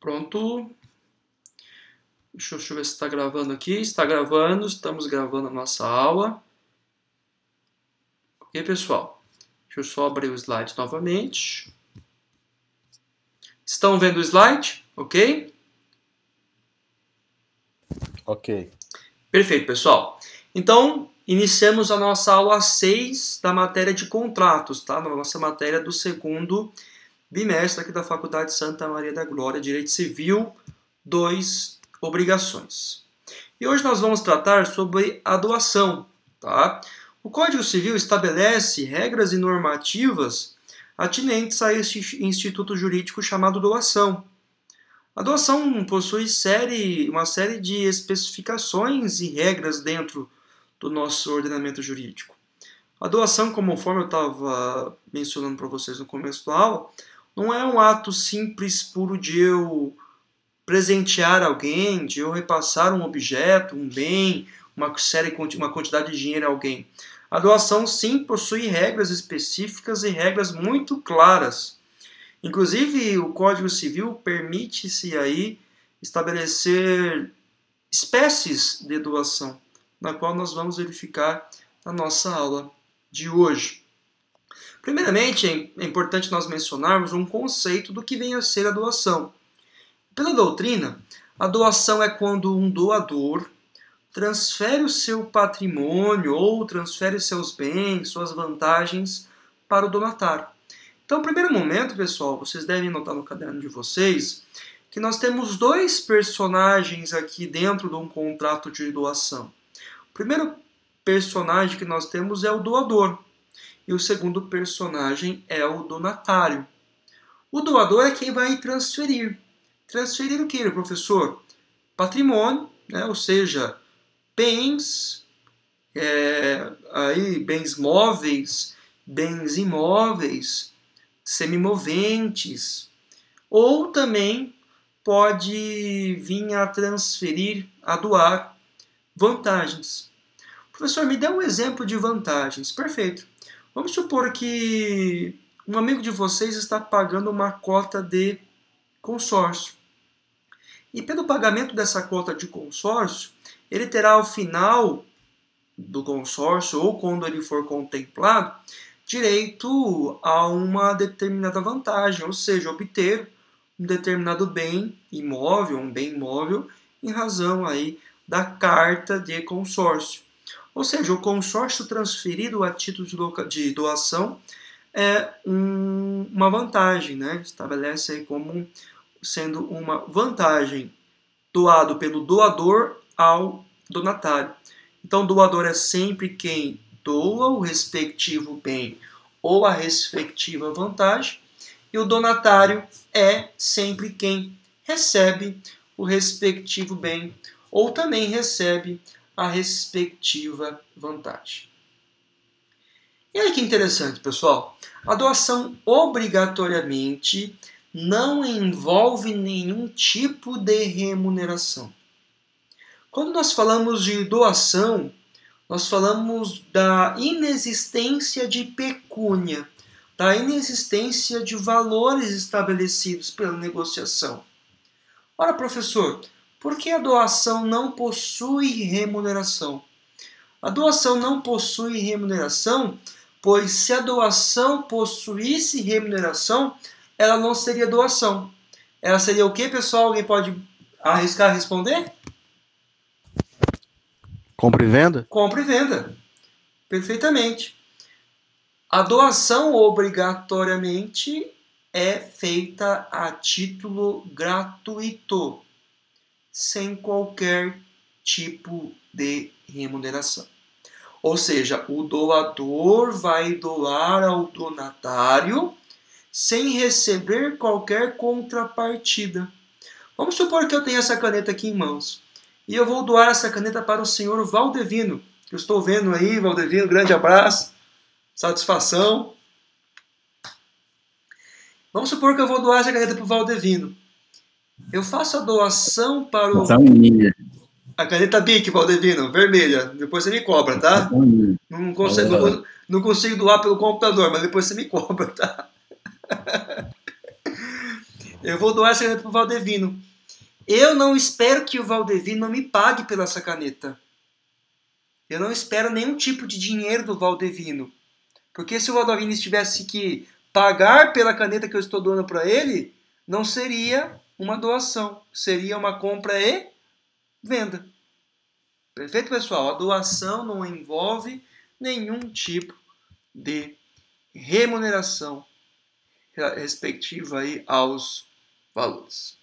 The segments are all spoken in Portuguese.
Pronto. Deixa eu ver se está gravando aqui. Está gravando, estamos gravando a nossa aula. Ok, pessoal? Deixa eu só abrir o slide novamente. Estão vendo o slide? Ok? Ok. Perfeito, pessoal. Então, iniciamos a nossa aula 6 da matéria de contratos, tá? Na nossa matéria do segundo bimestre aqui da Faculdade Santa Maria da Glória, Direito Civil 2, Obrigações. E hoje nós vamos tratar sobre a doação, tá? O Código Civil estabelece regras e normativas atinentes a este instituto jurídico chamado doação. A doação possui uma série de especificações e regras dentro do nosso ordenamento jurídico. A doação, conforme eu estava mencionando para vocês no começo da aula, não é um ato simples, puro de eu presentear alguém, de eu repassar um objeto, um bem, uma quantidade de dinheiro a alguém. A doação, sim, possui regras específicas e regras muito claras. Inclusive, o Código Civil permite-se aí estabelecer espécies de doação, na qual nós vamos verificar na nossa aula de hoje. Primeiramente, é importante nós mencionarmos um conceito do que vem a ser a doação. Pela doutrina, a doação é quando um doador transfere o seu patrimônio ou transfere seus bens, suas vantagens para o donatário. Então, no primeiro momento, pessoal, vocês devem notar no caderno de vocês que nós temos dois personagens aqui dentro de um contrato de doação. O primeiro personagem que nós temos é o doador e o segundo personagem é o donatário. O doador é quem vai transferir. Transferir o que, professor? Patrimônio, né? Ou seja, bens, bens móveis, bens imóveis, semimoventes, ou também pode vir a transferir, a doar vantagens. Professor, me dê um exemplo de vantagens. Perfeito. Vamos supor que um amigo de vocês está pagando uma cota de consórcio. E pelo pagamento dessa cota de consórcio, ele terá ao final do consórcio, ou quando ele for contemplado, direito a uma determinada vantagem, ou seja, obter um determinado bem imóvel, um bem imóvel, em razão aí da carta de consórcio. Ou seja, o consórcio transferido a título de doação é uma vantagem, né? Estabelece aí como sendo uma vantagem doado pelo doador ao donatário. Então, o doador é sempre quem doa o respectivo bem ou a respectiva vantagem, e o donatário é sempre quem recebe o respectivo bem ou também recebe a respectiva vantagem. E aí que interessante, pessoal. A doação obrigatoriamente não envolve nenhum tipo de remuneração. Quando nós falamos de doação, nós falamos da inexistência de pecúnia, da inexistência de valores estabelecidos pela negociação. Ora, professor, por que a doação não possui remuneração? A doação não possui remuneração, pois se a doação possuísse remuneração, ela não seria doação. Ela seria o quê, pessoal? Alguém pode arriscar responder? Compra e venda? Compra e venda. Perfeitamente. A doação obrigatoriamente é feita a título gratuito, sem qualquer tipo de remuneração. Ou seja, o doador vai doar ao donatário sem receber qualquer contrapartida. Vamos supor que eu tenho essa caneta aqui em mãos. E eu vou doar essa caneta para o senhor Valdevino. Que eu estou vendo aí, Valdevino, grande abraço, satisfação. Vamos supor que eu vou doar essa caneta para o Valdevino. Eu faço a doação para o... A caneta Bic, Valdevino, vermelha. Depois você me cobra, tá? Não consigo doar pelo computador, mas depois você me cobra, tá? Eu vou doar essa caneta pro Valdevino. Eu não espero que o Valdevino me pague pela essa caneta. Eu não espero nenhum tipo de dinheiro do Valdevino. Porque se o Valdevino tivesse que pagar pela caneta que eu estou doando para ele, não seria uma doação. Seria uma compra e venda. Perfeito, pessoal? A doação não envolve nenhum tipo de remuneração respectiva aí aos valores.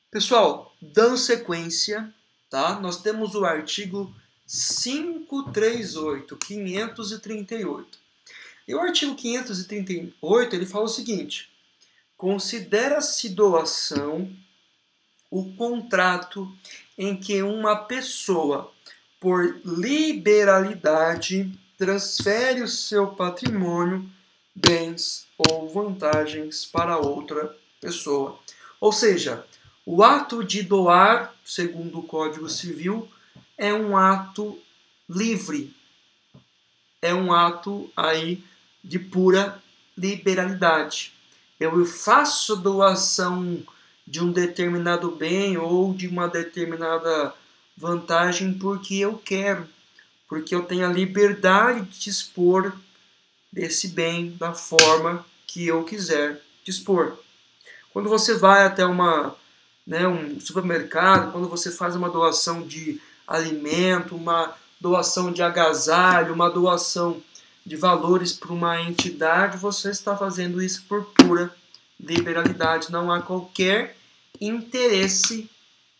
Pessoal, dando sequência, tá? Nós temos o artigo 538. E o artigo 538, ele fala o seguinte: considera-se doação o contrato em que uma pessoa, por liberalidade, transfere o seu patrimônio, bens ou vantagens para outra pessoa. Ou seja, o ato de doar, segundo o Código Civil, é um ato livre. É um ato aí de pura liberalidade. Eu faço doação de um determinado bem ou de uma determinada vantagem porque eu quero, porque eu tenho a liberdade de dispor desse bem da forma que eu quiser dispor. Quando você vai até um supermercado, quando você faz uma doação de alimento, uma doação de agasalho, uma doação de valores para uma entidade, você está fazendo isso por pura liberalidade. Não há qualquer interesse,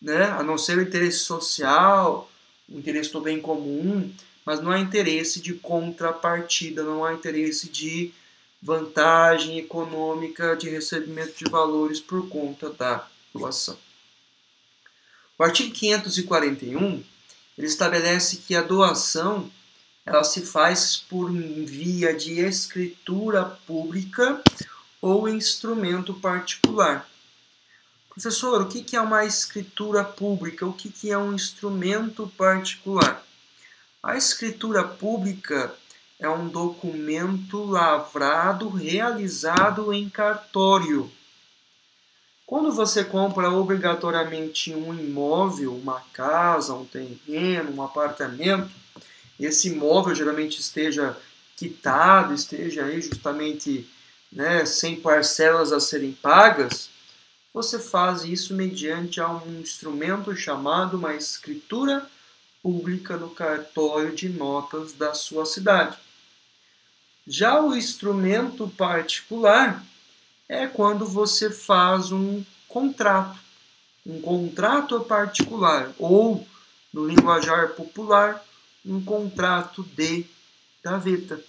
né, a não ser o interesse social, o interesse do bem comum, mas não há interesse de contrapartida, não há interesse de vantagem econômica de recebimento de valores por conta da doação. O artigo 541, ele estabelece que a doação ela se faz por via de escritura pública ou instrumento particular. Professor, o que é uma escritura pública? O que é um instrumento particular? A escritura pública é um documento lavrado, realizado em cartório. Quando você compra obrigatoriamente um imóvel, uma casa, um terreno, um apartamento, esse imóvel geralmente esteja quitado, esteja aí justamente, né, sem parcelas a serem pagas, você faz isso mediante um instrumento chamado uma escritura pública no cartório de notas da sua cidade. Já o instrumento particular é quando você faz um contrato particular, ou, no linguajar popular, um contrato de gaveta.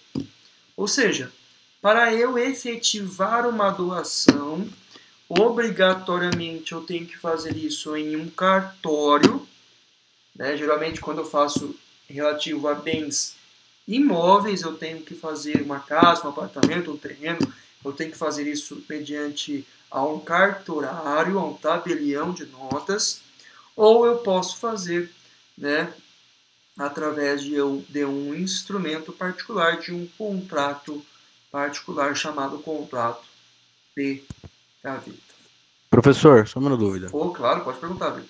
Ou seja, para eu efetivar uma doação, obrigatoriamente eu tenho que fazer isso em um cartório, né? Geralmente quando eu faço relativo a bens imóveis, eu tenho que fazer uma casa, um apartamento, um terreno, eu tenho que fazer isso mediante a um cartorário, a um tabelião de notas, ou eu posso fazer, né, através de um instrumento particular, de um contrato particular chamado contrato de gaveta. Professor, só uma dúvida. Oh, claro, pode perguntar, Vitor.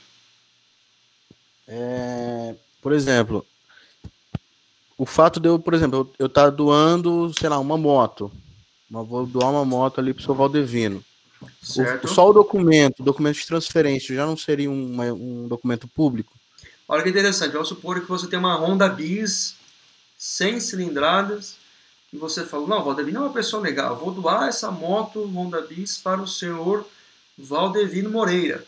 Por exemplo, o fato de eu, por exemplo, eu estar doando, sei lá, uma moto. Vou doar uma moto ali pro seu Valdevino. Certo. Só o documento de transferência, já não seria um documento público? Olha que interessante, vamos supor que você tem uma Honda Bis 100 cilindradas e você fala, não, Valdevino é uma pessoa legal, vou doar essa moto Honda Bis para o senhor Valdevino Moreira.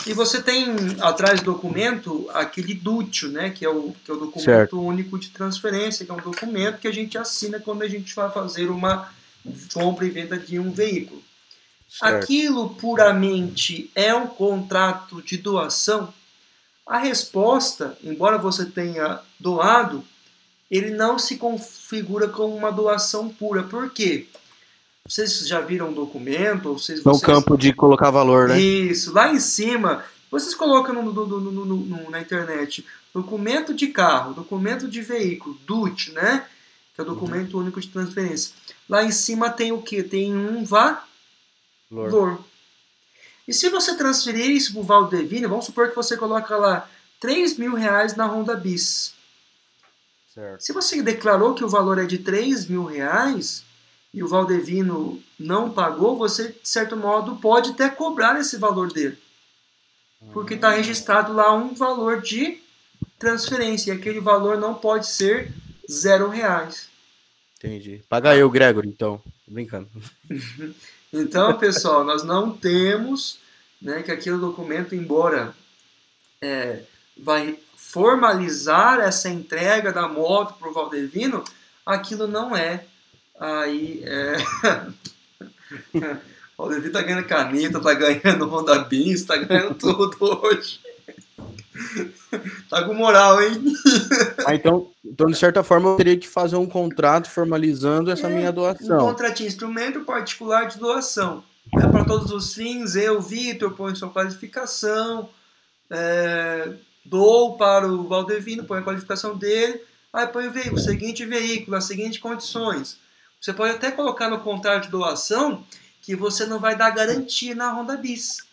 E você tem atrás do documento aquele DUTIO, né, que é o documento certo. único de transferência, que é um documento que a gente assina quando a gente vai fazer uma compra e venda de um veículo. Certo. Aquilo puramente é um contrato de doação? A resposta, embora você tenha doado, ele não se configura como uma doação pura. Por quê? Vocês já viram um documento? Ou vocês... No campo de colocar valor, né? Isso, lá em cima, vocês colocam na internet, documento de carro, documento de veículo, DUT, né? Que é o documento único de transferência. Lá em cima tem o quê? Tem um valor. Lor. Lor. E se você transferir isso para o Valdevino, vamos supor que você coloca lá R$ 3.000 na Honda Bis. Certo. Se você declarou que o valor é de R$ 3.000 e o Valdevino não pagou, você, de certo modo, pode até cobrar esse valor dele. Porque está registrado lá um valor de transferência. E aquele valor não pode ser R$ 0. Entendi. Paga eu, Gregory, então. Tô brincando. Então, pessoal, nós não temos, né, que aquele documento, embora vai formalizar essa entrega da moto para o Valdevino, aquilo não é aí o Valdevino tá ganhando caneta, tá ganhando Honda Bis, tá ganhando tudo hoje. Tá com moral, hein? Então, de certa forma, eu teria que fazer um contrato formalizando essa minha Um doação. contratinho, instrumento particular de doação. É para todos os fins, eu, Vitor, ponho sua qualificação, dou para o Valdevino, põe a qualificação dele, aí põe o seguinte veículo, as seguintes condições. Você pode até colocar no contrato de doação que você não vai dar garantia na Honda Bis.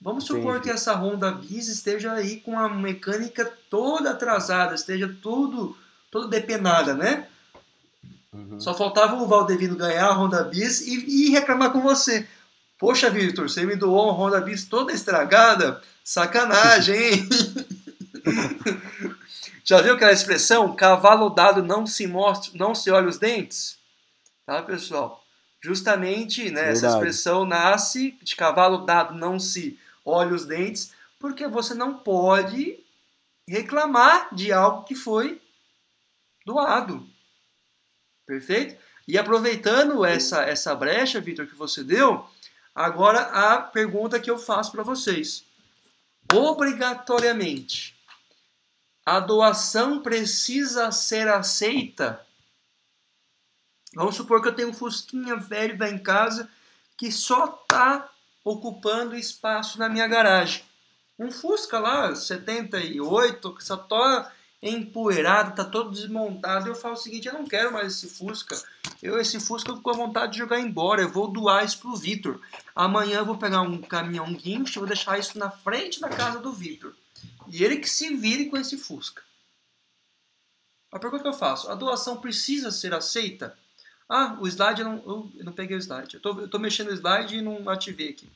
Vamos supor Entendi. que essa Honda Bis esteja aí com a mecânica toda atrasada, esteja tudo depenada, né? Uhum. Só faltava o Valdevino ganhar a Honda Bis e reclamar com você. Poxa, Vitor, você me doou uma Honda Bis toda estragada? Sacanagem, hein? Já viu aquela expressão? Cavalo dado não se mostra, não se olha os dentes? Tá, pessoal? Justamente, né, essa expressão nasce de cavalo dado não se olha os dentes, porque você não pode reclamar de algo que foi doado. Perfeito? E aproveitando essa brecha, Vitor, que você deu, agora a pergunta que eu faço para vocês. Obrigatoriamente, a doação precisa ser aceita? Vamos supor que eu tenho um Fusquinha velho lá em casa que só está ocupando espaço na minha garagem. Um Fusca lá, 78, que só está empoeirado, está todo desmontado. Eu falo o seguinte, eu não quero mais esse Fusca. Esse Fusca eu fico com vontade de jogar embora. Eu vou doar isso pro Vitor. Amanhã eu vou pegar um caminhão guincho e vou deixar isso na frente da casa do Vitor. E ele que se vire com esse Fusca. A pergunta que eu faço, a doação precisa ser aceita? Ah, o slide, eu não peguei o slide. Eu tô mexendo no slide e não ativei aqui.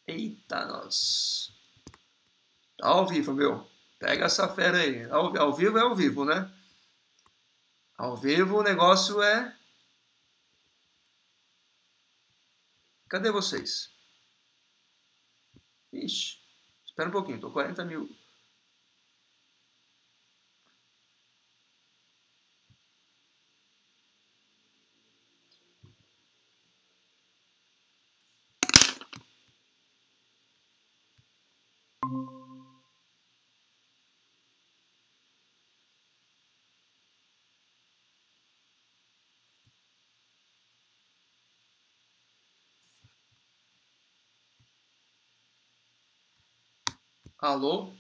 Eita, nós. Tá ao vivo, meu. Pega essa fera aí. Ao vivo é ao vivo, né? Ao vivo o negócio é... Cadê vocês? Ixi, espera um pouquinho, tô 40 mil. Alô?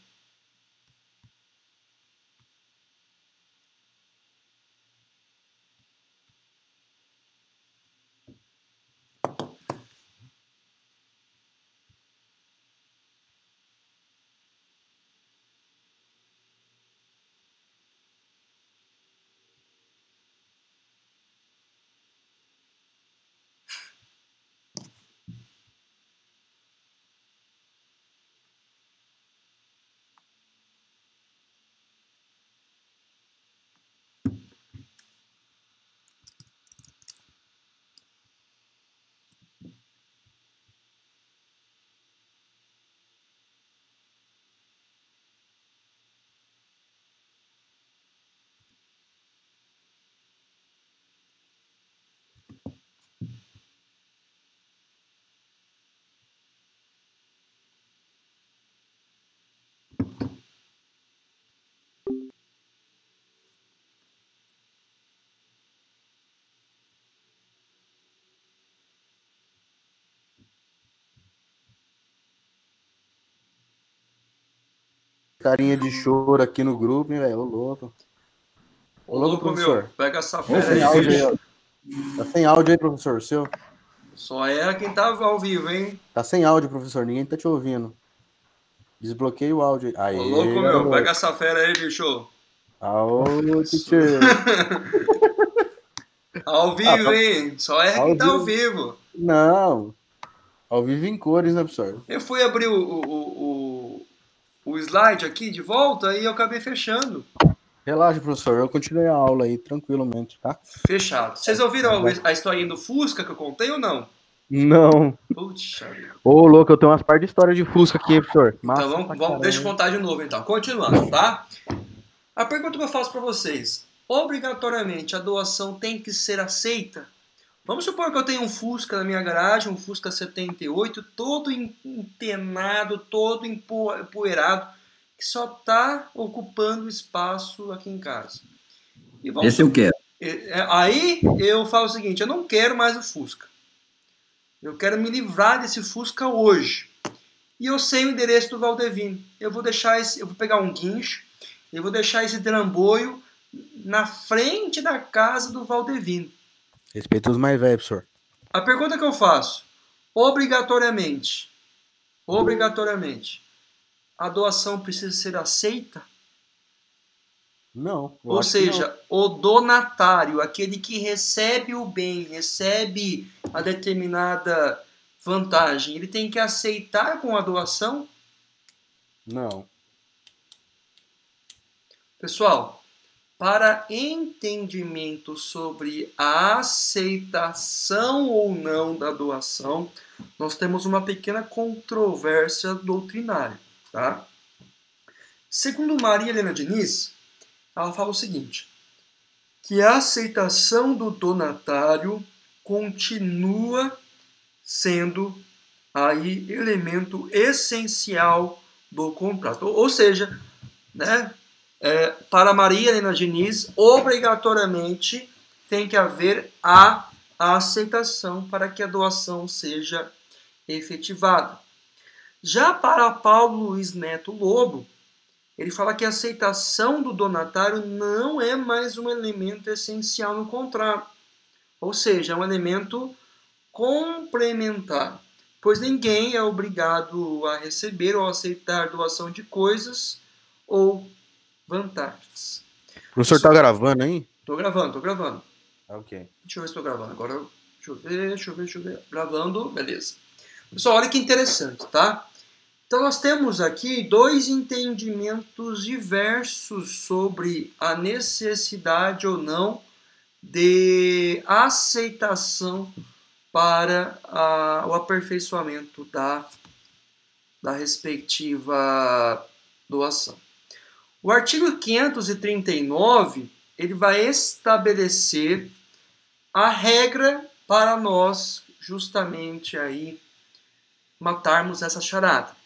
Carinha de choro aqui no grupo, hein, velho? Ô, louco. Ô, louco, professor. meu. Pega essa Tá fera sem aí, áudio bicho. aí, ó. Tá sem áudio aí, professor, seu. Só é quem tá ao vivo, hein? Tá sem áudio, professor. Ninguém tá te ouvindo. Desbloqueia o áudio. Ô, louco, Aê, meu. Pega garoto. essa fera aí, bicho. Aô, teacher. Ao Ah, vivo, hein? Só é quem ao tá ao vivo. vivo. Não. Ao vivo em cores, né, professor? Eu fui abrir o slide aqui de volta e eu acabei fechando. Relaxa, professor. Eu continuei a aula aí, tranquilamente, tá? Fechado. Vocês ouviram a historinha do Fusca que eu contei ou não? Não. Puxa vida. Ô, louco, eu tenho umas par de história de Fusca aqui, professor. Então Massa pra deixa eu caramba. contar de novo então. Continuando, tá? A pergunta que eu faço para vocês: obrigatoriamente a doação tem que ser aceita? Vamos supor que eu tenho um Fusca na minha garagem, um Fusca 78, todo empenado, todo empoeirado, que só está ocupando espaço aqui em casa. E vamos Esse eu quero. Aí eu falo o seguinte: eu não quero mais o Fusca. Eu quero me livrar desse Fusca hoje. E eu sei o endereço do Valdevino. Eu vou pegar um guincho, eu vou deixar esse trambolho na frente da casa do Valdevino. Respeita os mais velhos, professor. A pergunta que eu faço: obrigatoriamente, a doação precisa ser aceita? Não. Ou seja, o donatário, aquele que recebe o bem, recebe a determinada vantagem, ele tem que aceitar com a doação? Não. Pessoal, para entendimento sobre a aceitação ou não da doação, nós temos uma pequena controvérsia doutrinária, tá? Segundo Maria Helena Diniz, ela fala o seguinte, que a aceitação do donatário continua sendo aí elemento essencial do contrato. Ou seja, né, para Maria Helena Diniz, obrigatoriamente tem que haver a aceitação para que a doação seja efetivada. Já para Paulo Luiz Neto Lobo, ele fala que a aceitação do donatário não é mais um elemento essencial no contrato. Ou seja, é um elemento complementar, pois ninguém é obrigado a receber ou aceitar doação de coisas ou vantagens. O professor tá gravando aí? Tô gravando. Ok. Deixa eu ver se tô gravando. Agora, deixa eu ver. Gravando, beleza. Pessoal, olha que interessante, tá? Então nós temos aqui dois entendimentos diversos sobre a necessidade ou não de aceitação para o aperfeiçoamento da respectiva doação. O artigo 539, ele vai estabelecer a regra para nós justamente aí matarmos essa charada.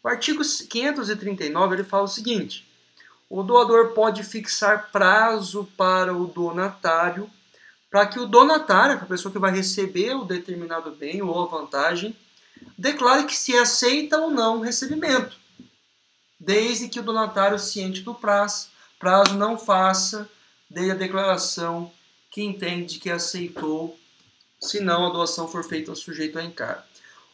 O artigo 539, ele fala o seguinte: o doador pode fixar prazo para o donatário, para que o donatário, a pessoa que vai receber o determinado bem ou a vantagem, declare que se aceita ou não o recebimento, desde que o donatário, ciente do prazo não faça desde a declaração que entende que aceitou, se não a doação for feita ao sujeito a encargo.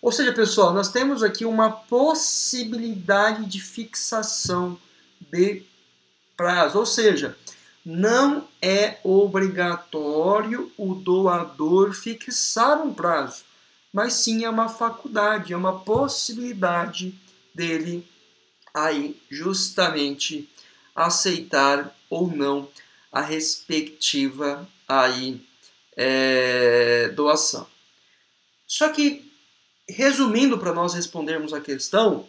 Ou seja, pessoal, nós temos aqui uma possibilidade de fixação de prazo. Ou seja, não é obrigatório o doador fixar um prazo, mas sim é uma faculdade, é uma possibilidade dele aí justamente aceitar ou não a respectiva aí doação. Só que, resumindo para nós respondermos a questão,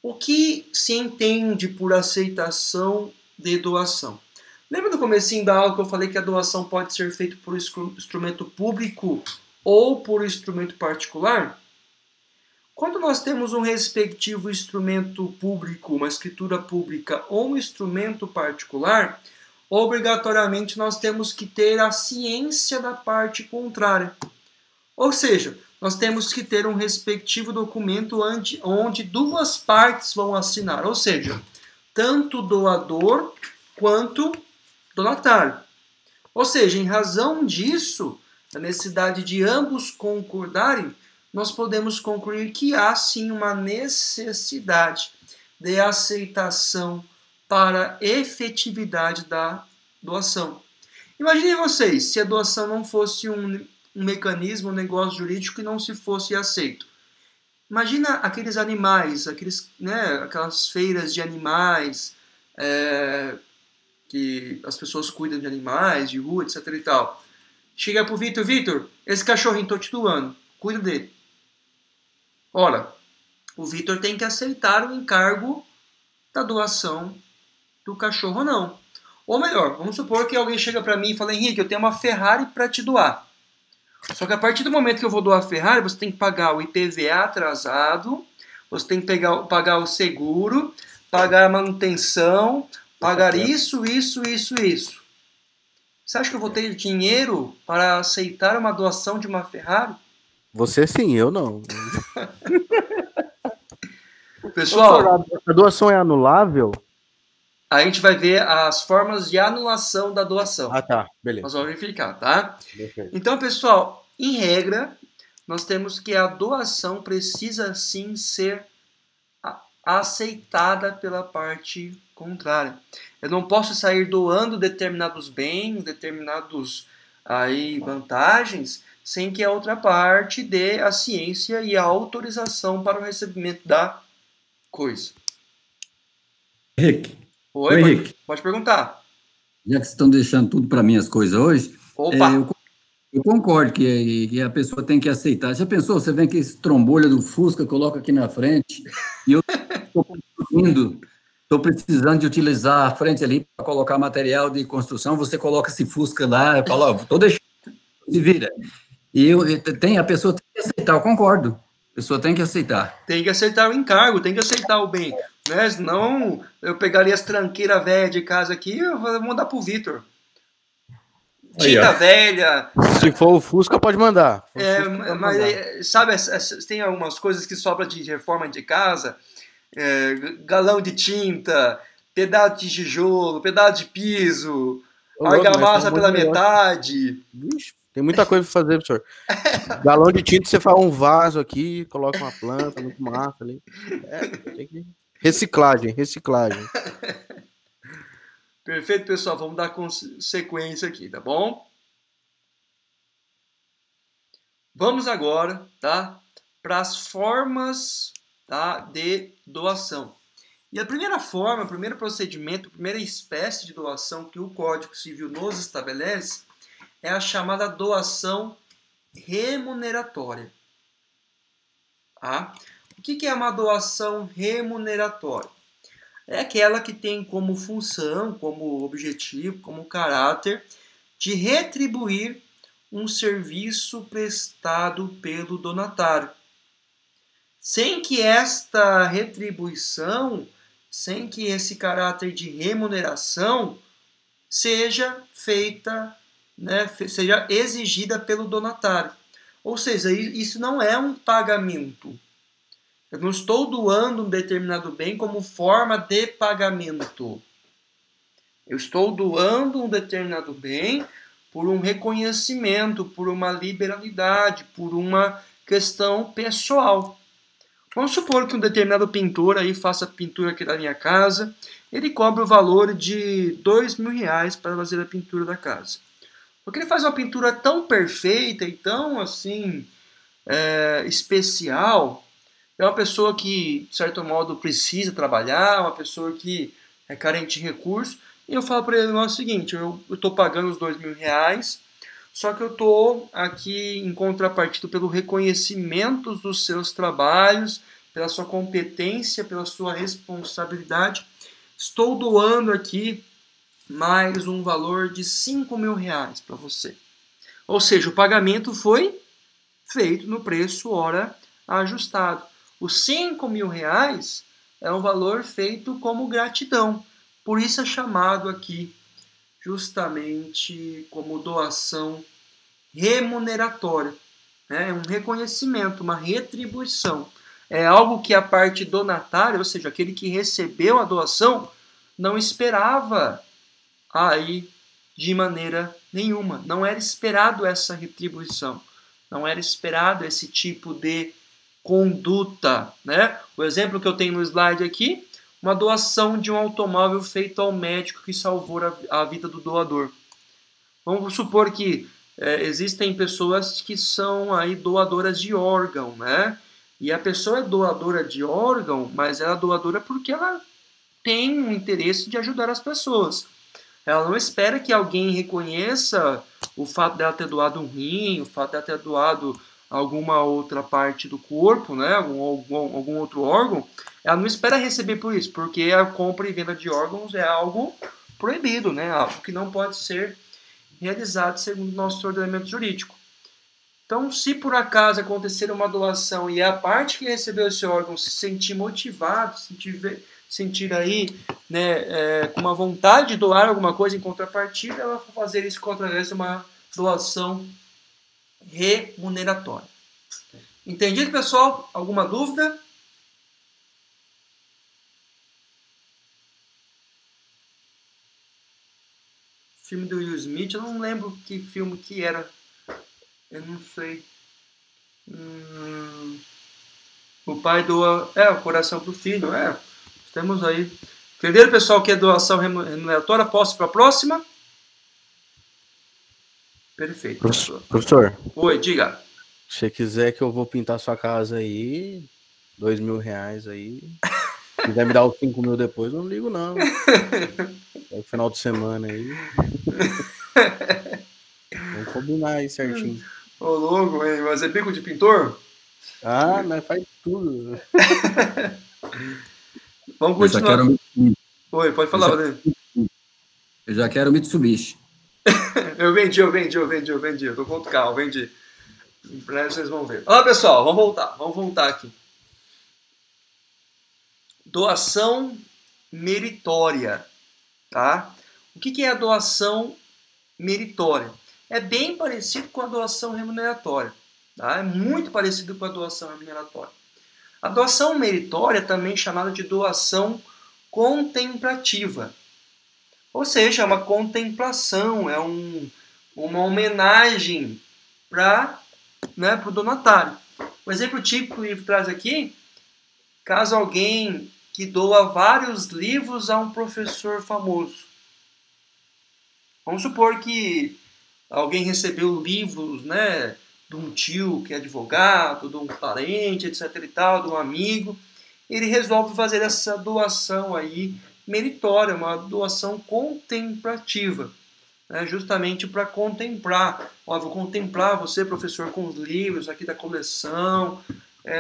o que se entende por aceitação de doação? Lembra do comecinho da aula que eu falei que a doação pode ser feita por instrumento público ou por instrumento particular? Quando nós temos um respectivo instrumento público, uma escritura pública ou um instrumento particular, obrigatoriamente nós temos que ter a ciência da parte contrária. Ou seja, nós temos que ter um respectivo documento onde duas partes vão assinar, ou seja, tanto doador quanto donatário. Ou seja, em razão disso, da necessidade de ambos concordarem, nós podemos concluir que há sim uma necessidade de aceitação para efetividade da doação. Imaginem vocês, se a doação não fosse um mecanismo, um negócio jurídico que não se fosse aceito. Imagina aqueles animais, aquelas feiras de animais, que as pessoas cuidam de animais, de rua, etc e tal. Chega pro Vitor, Vitor, esse cachorrinho tô te doando, cuida dele. Ora, o Vitor tem que aceitar o encargo da doação do cachorro ou não. Ou melhor, vamos supor que alguém chega para mim e fala, Henrique, eu tenho uma Ferrari para te doar. Só que a partir do momento que eu vou doar a Ferrari, você tem que pagar o IPVA atrasado, você tem que pagar o seguro, pagar a manutenção, pagar isso. Você acha que eu vou ter dinheiro para aceitar uma doação de uma Ferrari? Você sim, eu não. Pessoal, a doação é anulável? A gente vai ver as formas de anulação da doação. Ah, tá. Beleza. Nós vamos verificar, tá? Perfeito. Então, pessoal, em regra, nós temos que a doação precisa sim ser aceitada pela parte contrária. Eu não posso sair doando determinados bens, determinados vantagens, sem que a outra parte dê a ciência e a autorização para o recebimento da coisa. Henrique. Oi, Henrique. Pode perguntar. Já que vocês estão deixando tudo para mim as coisas hoje, Opa. Eu concordo que a pessoa tem que aceitar. Já pensou, você vem com esse trombolha do Fusca, coloca aqui na frente, e eu estou precisando de utilizar a frente ali para colocar material de construção, você coloca esse Fusca lá, eu falo, estou deixando, se vira. E a pessoa tem que aceitar, eu concordo. A pessoa tem que aceitar. Tem que aceitar o encargo, tem que aceitar o bem. Né? Senão eu pegaria as tranqueiras velhas de casa aqui e eu vou mandar pro Vitor. Tinta velha. Se for o Fusca, pode mandar. Sabe, tem algumas coisas que sobram de reforma de casa, galão de tinta, pedaço de tijolo, pedaço de piso, argamassa pela metade. Vixe, tem muita coisa para fazer, professor. Galão de tinta, você faz um vaso aqui, coloca uma planta, muito massa ali. Tem que... Reciclagem. Perfeito, pessoal. Vamos dar sequência aqui, tá bom? Vamos agora, tá, para as formas, tá, de doação. E a primeira forma, o primeiro procedimento, a primeira espécie de doação que o Código Civil nos estabelece é a chamada doação remuneratória. Tá? O que é uma doação remuneratória? É aquela que tem como função, como objetivo, como caráter de retribuir um serviço prestado pelo donatário. Sem que esta retribuição, sem que esse caráter de remuneração seja feita, seja exigida pelo donatário. Ou seja, isso não é um pagamento. Eu não estou doando um determinado bem como forma de pagamento. Eu estou doando um determinado bem por um reconhecimento, por uma liberalidade, por uma questão pessoal. Vamos supor que um determinado pintor aí faça pintura aqui da minha casa, ele cobra o valor de R$2.000 para fazer a pintura da casa. Porque ele faz uma pintura tão perfeita e tão assim especial. É uma pessoa que, de certo modo, precisa trabalhar, uma pessoa que é carente de recursos. E eu falo para ele o seguinte, eu estou pagando os R$2.000, só que eu estou aqui em contrapartida pelo reconhecimento dos seus trabalhos, pela sua competência, pela sua responsabilidade. Estou doando aqui mais um valor de R$5.000 para você. Ou seja, o pagamento foi feito no preço hora ajustado. Os R$5.000 é um valor feito como gratidão. Por isso é chamado aqui justamente como doação remuneratória. É um reconhecimento, uma retribuição. É algo que a parte donatária, ou seja, aquele que recebeu a doação, não esperava aí de maneira nenhuma. Não era esperado essa retribuição. Não era esperado esse tipo de conduta, né? O exemplo que eu tenho no slide aqui, uma doação de um automóvel feito ao médico que salvou a vida do doador. Vamos supor que existem pessoas que são aí doadoras de órgão, né? E a pessoa é doadora de órgão, mas ela é doadora porque ela tem um interesse de ajudar as pessoas. Ela não espera que alguém reconheça o fato dela ter doado um rim, o fato dela ter doado alguma outra parte do corpo, né? algum outro órgão. Ela não espera receber por isso, porque a compra e venda de órgãos é algo proibido, né? Algo que não pode ser realizado segundo o nosso ordenamento jurídico. Então, se por acaso acontecer uma doação e a parte que recebeu esse órgão se sentir motivado, sentir aí, né, com uma vontade de doar alguma coisa em contrapartida, ela vai fazer isso através de uma doação remuneratória. Entendido, pessoal? Alguma dúvida? Filme do Will Smith, eu não lembro que filme que era. Eu não sei. O pai doa o coração pro filho. Temos aí. Entenderam, pessoal, que é doação remuneratória? Posso ir para a próxima? Perfeito. Professor. Oi, diga. Se você quiser que eu vou pintar sua casa aí, R$2.000 aí. Se quiser me dar os 5 mil depois, eu não ligo não. É o final de semana aí. Vamos combinar aí certinho. Ô, louco, hein? Mas é bico de pintor? Ah, mas faz tudo. Vamos continuar. Oi, pode falar, Rodrigo. Eu já quero Mitsubishi. Eu vendi. Eu tô com outro carro, vendi. Em breve vocês vão ver. Olha, pessoal, vamos voltar aqui. Doação meritória, tá? O que é a doação meritória? É bem parecido com a doação remuneratória, tá? É muito parecido com a doação remuneratória. A doação meritória é também chamada de doação contemplativa. Ou seja, é uma contemplação, é uma homenagem para o donatário. O exemplo típico que o livro traz aqui, caso alguém que doa vários livros a um professor famoso. Vamos supor que alguém recebeu livros, né, de um tio que é advogado, de um parente, etc. e tal, de um amigo. Ele resolve fazer essa doação aí meritória, uma doação contemplativa, né, justamente para contemplar. Vou contemplar você, professor, com os livros aqui da coleção.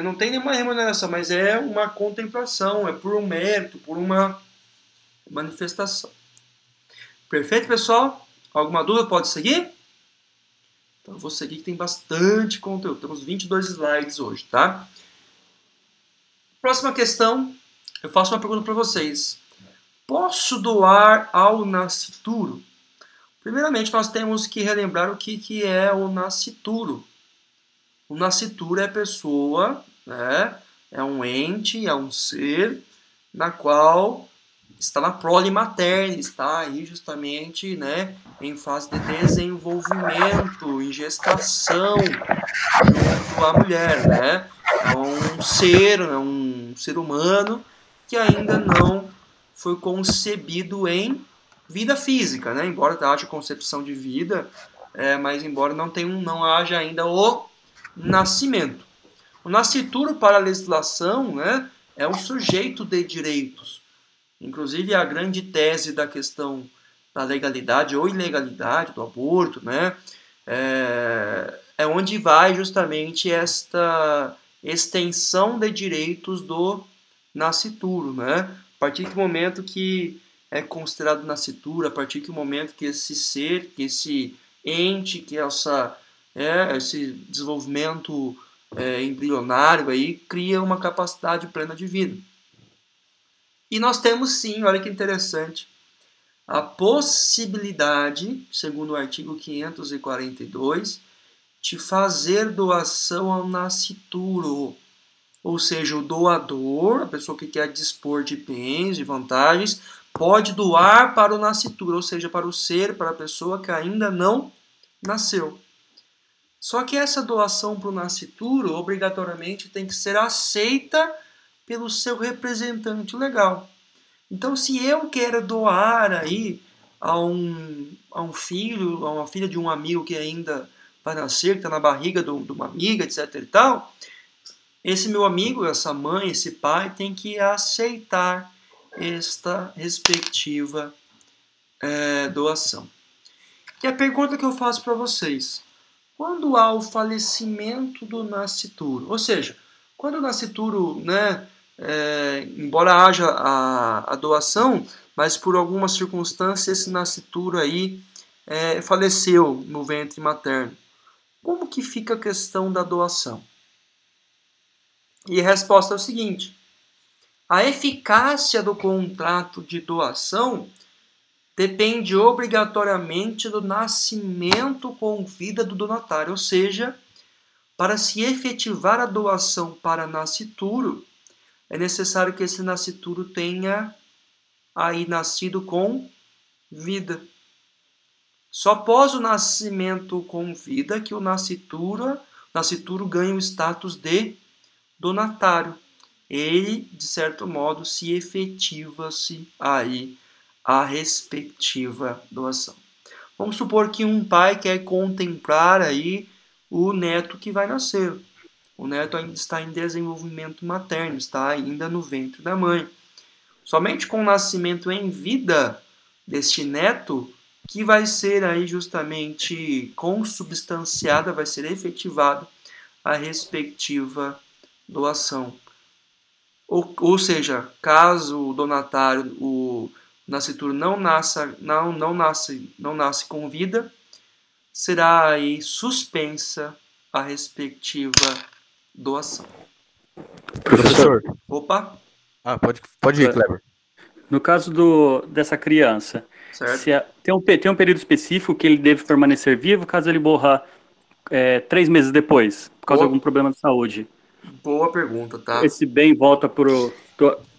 Não tem nenhuma remuneração, mas é uma contemplação, é por um mérito, por uma manifestação. Perfeito, pessoal? Alguma dúvida? Pode seguir? Então eu vou seguir que tem bastante conteúdo. Temos 22 slides hoje, tá? Próxima questão, eu faço uma pergunta para vocês. Posso doar ao nascituro? Primeiramente, nós temos que relembrar o que é o nascituro. O nascituro é a pessoa, né? É um ente, é um ser na qual está na prole materna, está aí justamente, né, em fase de desenvolvimento, em gestação junto à mulher, né? É um ser humano que ainda não foi concebido em vida física, né? Embora haja concepção de vida, mas embora não haja ainda o nascimento. O nascituro para a legislação, né, é um sujeito de direitos. Inclusive a grande tese da questão da legalidade ou ilegalidade do aborto, né, é onde vai justamente esta extensão de direitos do nascituro, né? A partir do momento que é considerado nascituro, a partir do momento que esse ser, que esse ente, que esse desenvolvimento embrionário aí cria uma capacidade plena de vida. E nós temos sim, olha que interessante, a possibilidade, segundo o artigo 542, de fazer doação ao nascituro. Ou seja, o doador, a pessoa que quer dispor de bens, de vantagens, pode doar para o nascituro, ou seja, para o ser, para a pessoa que ainda não nasceu. Só que essa doação para o nascituro, obrigatoriamente, tem que ser aceita pelo seu representante legal. Então, se eu quero doar aí a um filho, a uma filha de um amigo que ainda vai nascer, que está na barriga de uma amiga, etc e tal, esse meu amigo, essa mãe, esse pai, tem que aceitar esta respectiva doação. E a pergunta que eu faço para vocês: quando há o falecimento do nascituro, ou seja, quando o nascituro, né, embora haja a doação, mas por alguma circunstância esse nascituro aí faleceu no ventre materno, como que fica a questão da doação? E a resposta é o seguinte: a eficácia do contrato de doação depende obrigatoriamente do nascimento com vida do donatário, ou seja, para se efetivar a doação para nascituro, é necessário que esse nascituro tenha aí nascido com vida. Só após o nascimento com vida que o nascituro ganha o status de donatário. Ele, de certo modo, se efetiva-se aí a respectiva doação. Vamos supor que um pai quer contemplar aí o neto que vai nascer. O neto ainda está em desenvolvimento materno, está ainda no ventre da mãe. Somente com o nascimento em vida deste neto que vai ser aí justamente consubstanciada, vai ser efetivada a respectiva doação. Ou seja, caso o donatário, o nascituro não nasce com vida, será aí suspensa a respectiva doação. Professor. Opa. Pode ir, Kleber. No caso dessa criança, tem um período específico que ele deve permanecer vivo caso ele morra 3 meses depois, por causa de algum problema de saúde. Boa pergunta, tá? Esse bem volta pro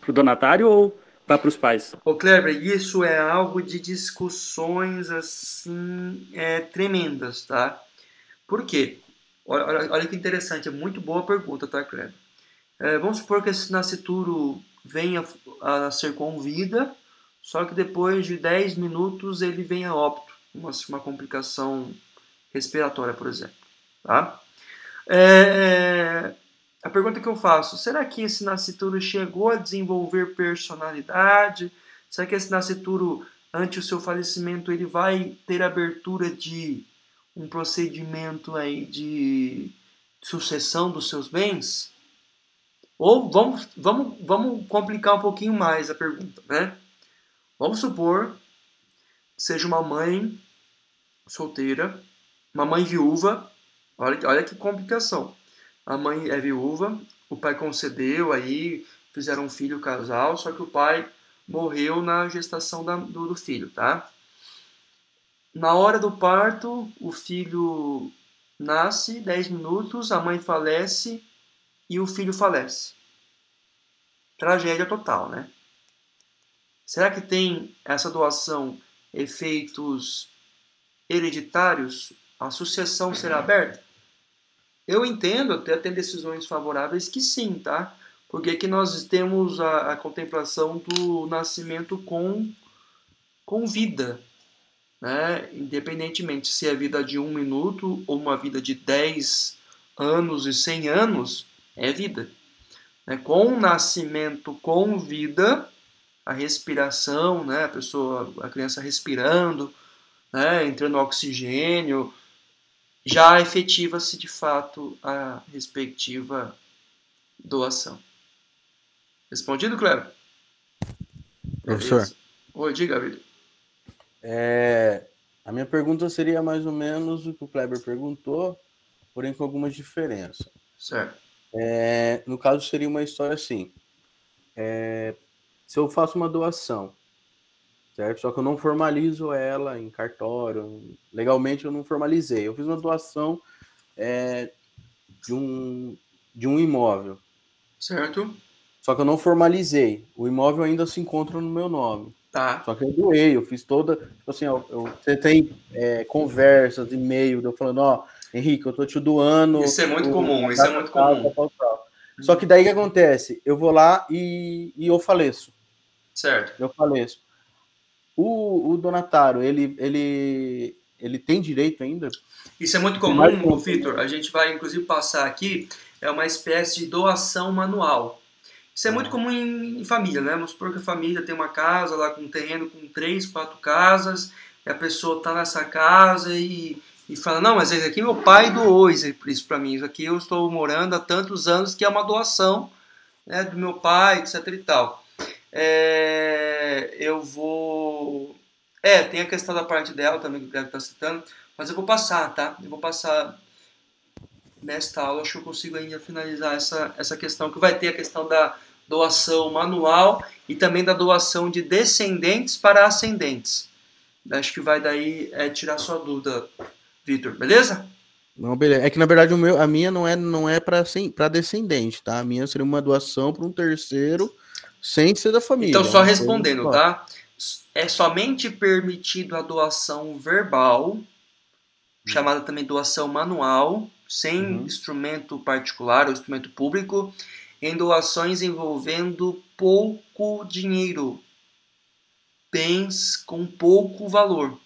donatário ou vai para os pais? Ô Kleber, isso é algo de discussões assim tremendas, tá? Por quê? Olha que interessante, é muito boa pergunta, tá, Kleber? Vamos supor que esse nascituro venha a nascer com vida, só que depois de 10 minutos ele vem a óbito, uma complicação respiratória, por exemplo, tá? A pergunta que eu faço: será que esse nascituro chegou a desenvolver personalidade? Será que esse nascituro, ante o seu falecimento, ele vai ter abertura de um procedimento aí de sucessão dos seus bens? Ou vamos complicar um pouquinho mais a pergunta, né? Vamos supor que seja uma mãe solteira, uma mãe viúva. Olha que complicação. A mãe é viúva, o pai concedeu, aí fizeram um filho, casal, só que o pai morreu na gestação do filho, tá? Na hora do parto, o filho nasce, 10 minutos, a mãe falece e o filho falece. Tragédia total, né? Será que tem essa doação efeitos hereditários? A sucessão será aberta? Eu entendo, até tem decisões favoráveis que sim, tá? Porque aqui nós temos a contemplação do nascimento com vida, né? Independentemente se é vida de 1 minuto ou uma vida de 10 anos e 100 anos, é vida. Com o nascimento com vida, a respiração, né? A criança respirando, né? Entrando oxigênio, já efetiva-se de fato a respectiva doação. Respondido, Kleber? Professor. Oi, diga, Vitor. A minha pergunta seria mais ou menos o que o Kleber perguntou, porém com algumas diferenças. Certo. No caso, seria uma história assim. Se eu faço uma doação, certo? Só que eu não formalizo ela em cartório. Legalmente eu não formalizei. Eu fiz uma doação de um imóvel. Certo. Só que eu não formalizei. O imóvel ainda se encontra no meu nome. Tá. Só que eu doei, eu fiz toda, tipo assim, você tem conversas, e-mail, eu falando, ó, Henrique, eu tô te doando. Isso é muito comum, isso é muito comum. Tal. Só que daí o que acontece? Eu vou lá e eu faleço. Certo. Eu faleço. O donatário, ele tem direito ainda? Isso é muito comum, Vitor. A gente vai, inclusive, passar aqui, é uma espécie de doação manual. Isso é muito comum em família, né? Vamos supor que a família tem uma casa lá com um terreno com 3, 4 casas, e a pessoa está nessa casa e fala, não, mas esse aqui meu pai doou isso para mim, isso aqui eu estou morando há tantos anos que é uma doação, né, do meu pai, etc e tal. Eu vou... tem a questão da parte dela também que o Greg está citando, mas eu vou passar, tá? Eu vou passar nesta aula, acho que eu consigo ainda finalizar essa questão, que vai ter a questão da doação manual e também da doação de descendentes para ascendentes. Acho que vai daí tirar sua dúvida, Vitor, beleza? Não, beleza. É que na verdade a minha não é para descendente, tá? A minha seria uma doação para um terceiro sem ser da família. Então, só respondendo, tá? É somente permitido a doação verbal, chamada também doação manual, sem instrumento particular ou instrumento público, em doações envolvendo pouco dinheiro, bens com pouco valor.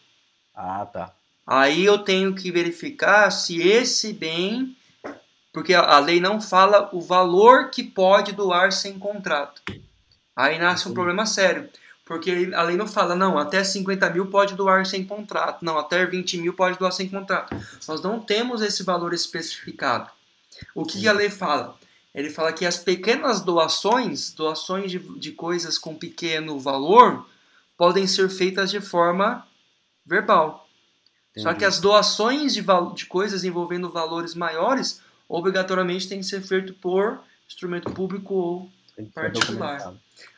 Ah, tá. Aí eu tenho que verificar se esse bem, porque a lei não fala o valor que pode doar sem contrato. Aí nasce um problema sério, porque a lei não fala, não, até 50 mil pode doar sem contrato, não, até 20 mil pode doar sem contrato. Nós não temos esse valor especificado. O que a lei fala? Ele fala que as pequenas doações de coisas com pequeno valor, podem ser feitas de forma verbal. Entendi. Só que as doações de coisas envolvendo valores maiores, obrigatoriamente tem que ser feito por instrumento público ou particular.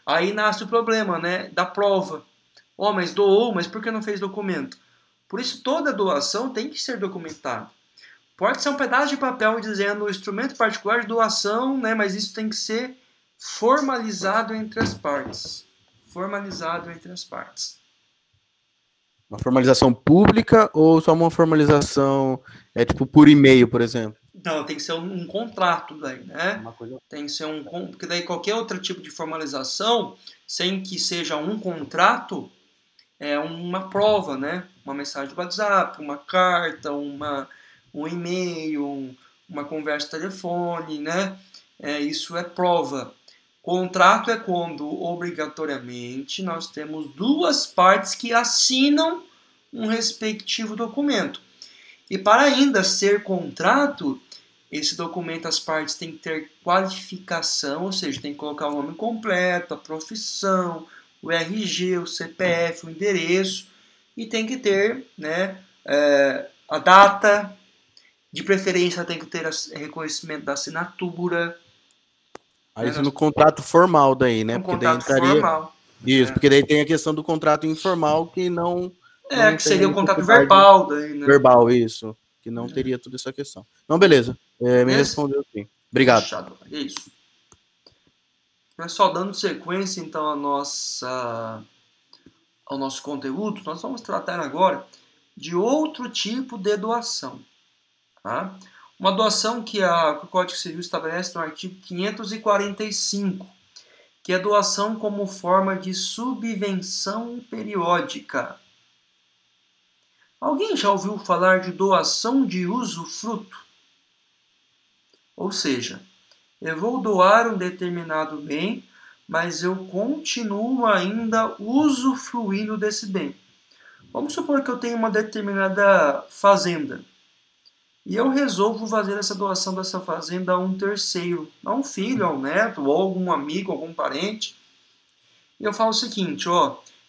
Aí nasce o problema, né, da prova. Mas doou, mas por que não fez documento? Por isso toda doação tem que ser documentada. Pode ser um pedaço de papel dizendo instrumento particular de doação, né, mas isso tem que ser formalizado entre as partes. Formalizado entre as partes. Uma formalização pública ou só uma formalização tipo por e-mail, por exemplo? Não, tem que ser um contrato daí, né? Tem que ser porque daí qualquer outro tipo de formalização, sem que seja um contrato, é uma prova, né? Uma mensagem de WhatsApp, uma carta, um e-mail, uma conversa de telefone, né? Isso é prova. Contrato é quando, obrigatoriamente, nós temos duas partes que assinam um respectivo documento. E para ainda ser contrato, esse documento, as partes têm que ter qualificação, ou seja, tem que colocar o nome completo, a profissão, o RG, o CPF, o endereço, e tem que ter, né, a data, de preferência tem que ter reconhecimento da assinatura. Aí isso no contrato formal daí, né? Um contrato formal. Isso, porque daí tem a questão do contrato informal que não... que seria o contrato verbal daí, né? Verbal, isso. Que não teria toda essa questão. Não, beleza. Me respondeu sim. Obrigado. Fechado. É isso. Pessoal, dando sequência então ao nosso conteúdo, nós vamos tratar agora de outro tipo de doação. Tá? Uma doação que o Código Civil estabelece no artigo 545, que é doação como forma de subvenção periódica. Alguém já ouviu falar de doação de usufruto? Ou seja, eu vou doar um determinado bem, mas eu continuo ainda usufruindo desse bem. Vamos supor que eu tenho uma determinada fazenda e eu resolvo fazer essa doação dessa fazenda a um terceiro, a um filho, a um neto, ou algum amigo, algum parente. E eu falo o seguinte,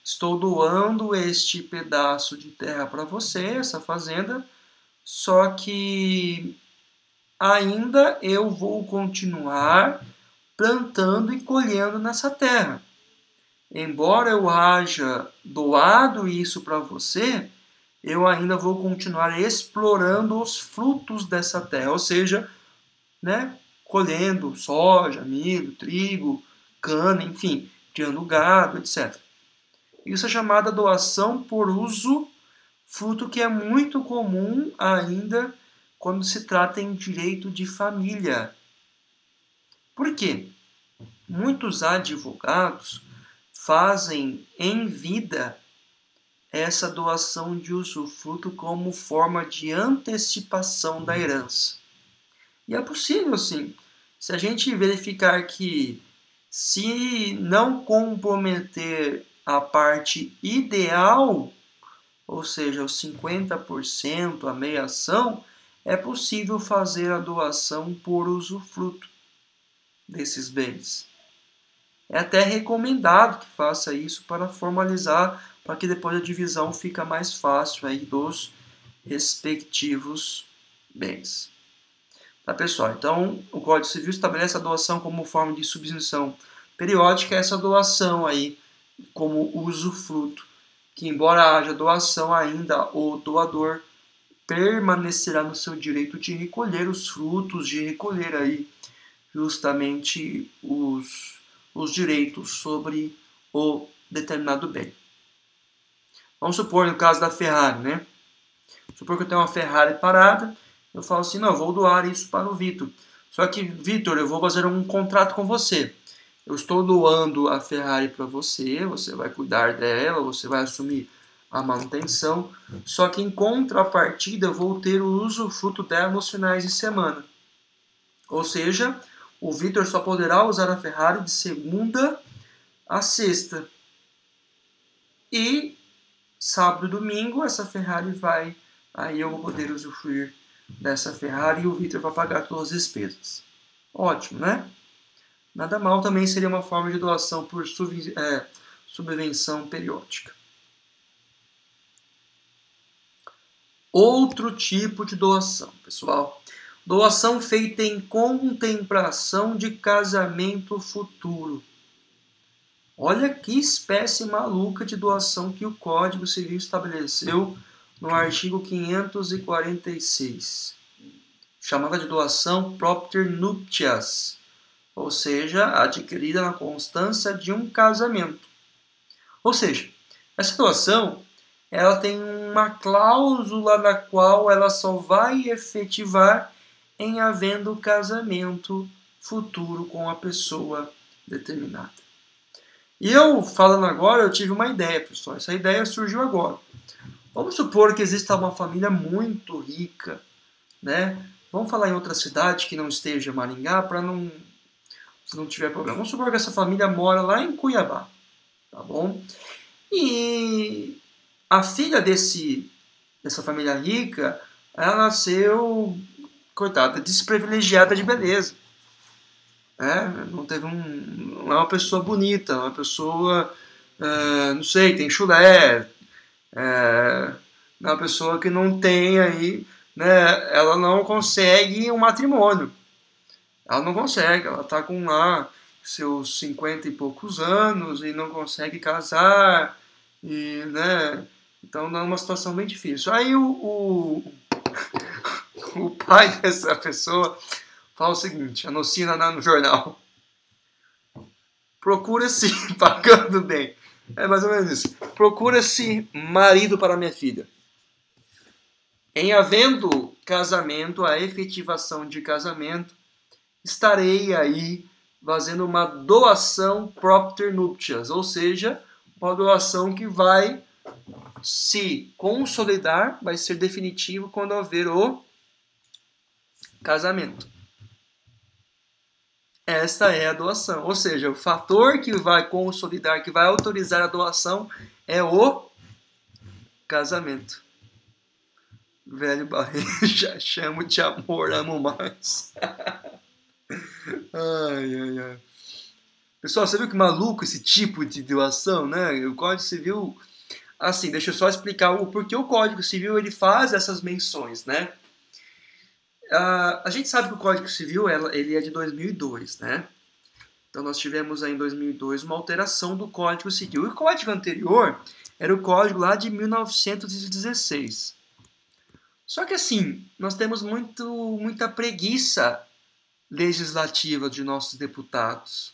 estou doando este pedaço de terra para você, essa fazenda, só que ainda eu vou continuar plantando e colhendo nessa terra. Embora eu haja doado isso para você, eu ainda vou continuar explorando os frutos dessa terra, ou seja, né, colhendo soja, milho, trigo, cana, enfim, criando gado, etc. Isso é chamada doação por uso fruto, que é muito comum ainda quando se trata em direito de família. Por quê? Muitos advogados fazem em vida essa doação de usufruto como forma de antecipação da herança. E é possível, sim, se a gente verificar que, se não comprometer a parte ideal, ou seja, os 50%, a meia ação, é possível fazer a doação por usufruto desses bens. É até recomendado que faça isso para formalizar, para que depois a divisão fica mais fácil aí dos respectivos bens. Tá, pessoal? Então, o Código Civil estabelece a doação como forma de substituição periódica, essa doação aí como usufruto, que embora haja doação, ainda o doador permanecerá no seu direito de recolher os frutos, de recolher aí justamente os direitos sobre o determinado bem. Vamos supor, no caso da Ferrari, né? Supor que eu tenho uma Ferrari parada, eu falo assim, não, eu vou doar isso para o Vitor. Só que, Vitor, eu vou fazer um contrato com você. Eu estou doando a Ferrari para você, você vai cuidar dela, você vai assumir a manutenção. Só que em contrapartida eu vou ter o usufruto dela nos finais de semana. Ou seja, o Vitor só poderá usar a Ferrari de segunda a sexta. E sábado e domingo essa Ferrari vai, aí eu vou poder usufruir dessa Ferrari e o Vitor vai pagar todas as despesas. Ótimo, né? Nada mal, também seria uma forma de doação por subvenção periódica. Outro tipo de doação, pessoal. Doação feita em contemplação de casamento futuro. Olha que espécie maluca de doação que o Código Civil estabeleceu no artigo 546, chamada de doação propter nuptias, ou seja, adquirida na constância de um casamento. Ou seja, essa doação ela tem uma cláusula na qual ela só vai efetivar em havendo casamento futuro com a pessoa determinada. E eu, falando agora, eu tive uma ideia, pessoal. Essa ideia surgiu agora. Vamos supor que exista uma família muito rica, né? Vamos falar em outra cidade que não esteja Maringá, para se não tiver problema. Vamos supor que essa família mora lá em Cuiabá, tá bom? E a filha dessa família rica, ela nasceu, coitada, desprivilegiada de beleza. Não é uma pessoa bonita, é uma pessoa, não sei, tem chulé, é uma pessoa que não tem aí, né, ela não consegue um matrimônio. Ela não consegue, ela está com lá seus 50 e poucos anos e não consegue casar, e, né, então é uma situação bem difícil. Aí o pai dessa pessoa fala o seguinte, anuncia no jornal: procura-se, pagando bem, é mais ou menos isso, procura-se marido para minha filha. Em havendo casamento, a efetivação de casamento, estarei aí fazendo uma doação propter nuptias, ou seja, uma doação que vai se consolidar, vai ser definitivo quando houver o casamento. Esta é a doação, ou seja, o fator que vai consolidar, que vai autorizar a doação é o casamento. Velho barreiro, já chamo de amor, amo mais. Ai. Pessoal, você viu que maluco esse tipo de doação, né? O Código Civil, assim, deixa eu só explicar o porquê o Código Civil ele faz essas menções, né? A gente sabe que o Código Civil ele é de 2002, né? Então nós tivemos aí em 2002 uma alteração do Código Civil. E o código anterior era o código lá de 1916. Só que assim, nós temos muita preguiça legislativa de nossos deputados.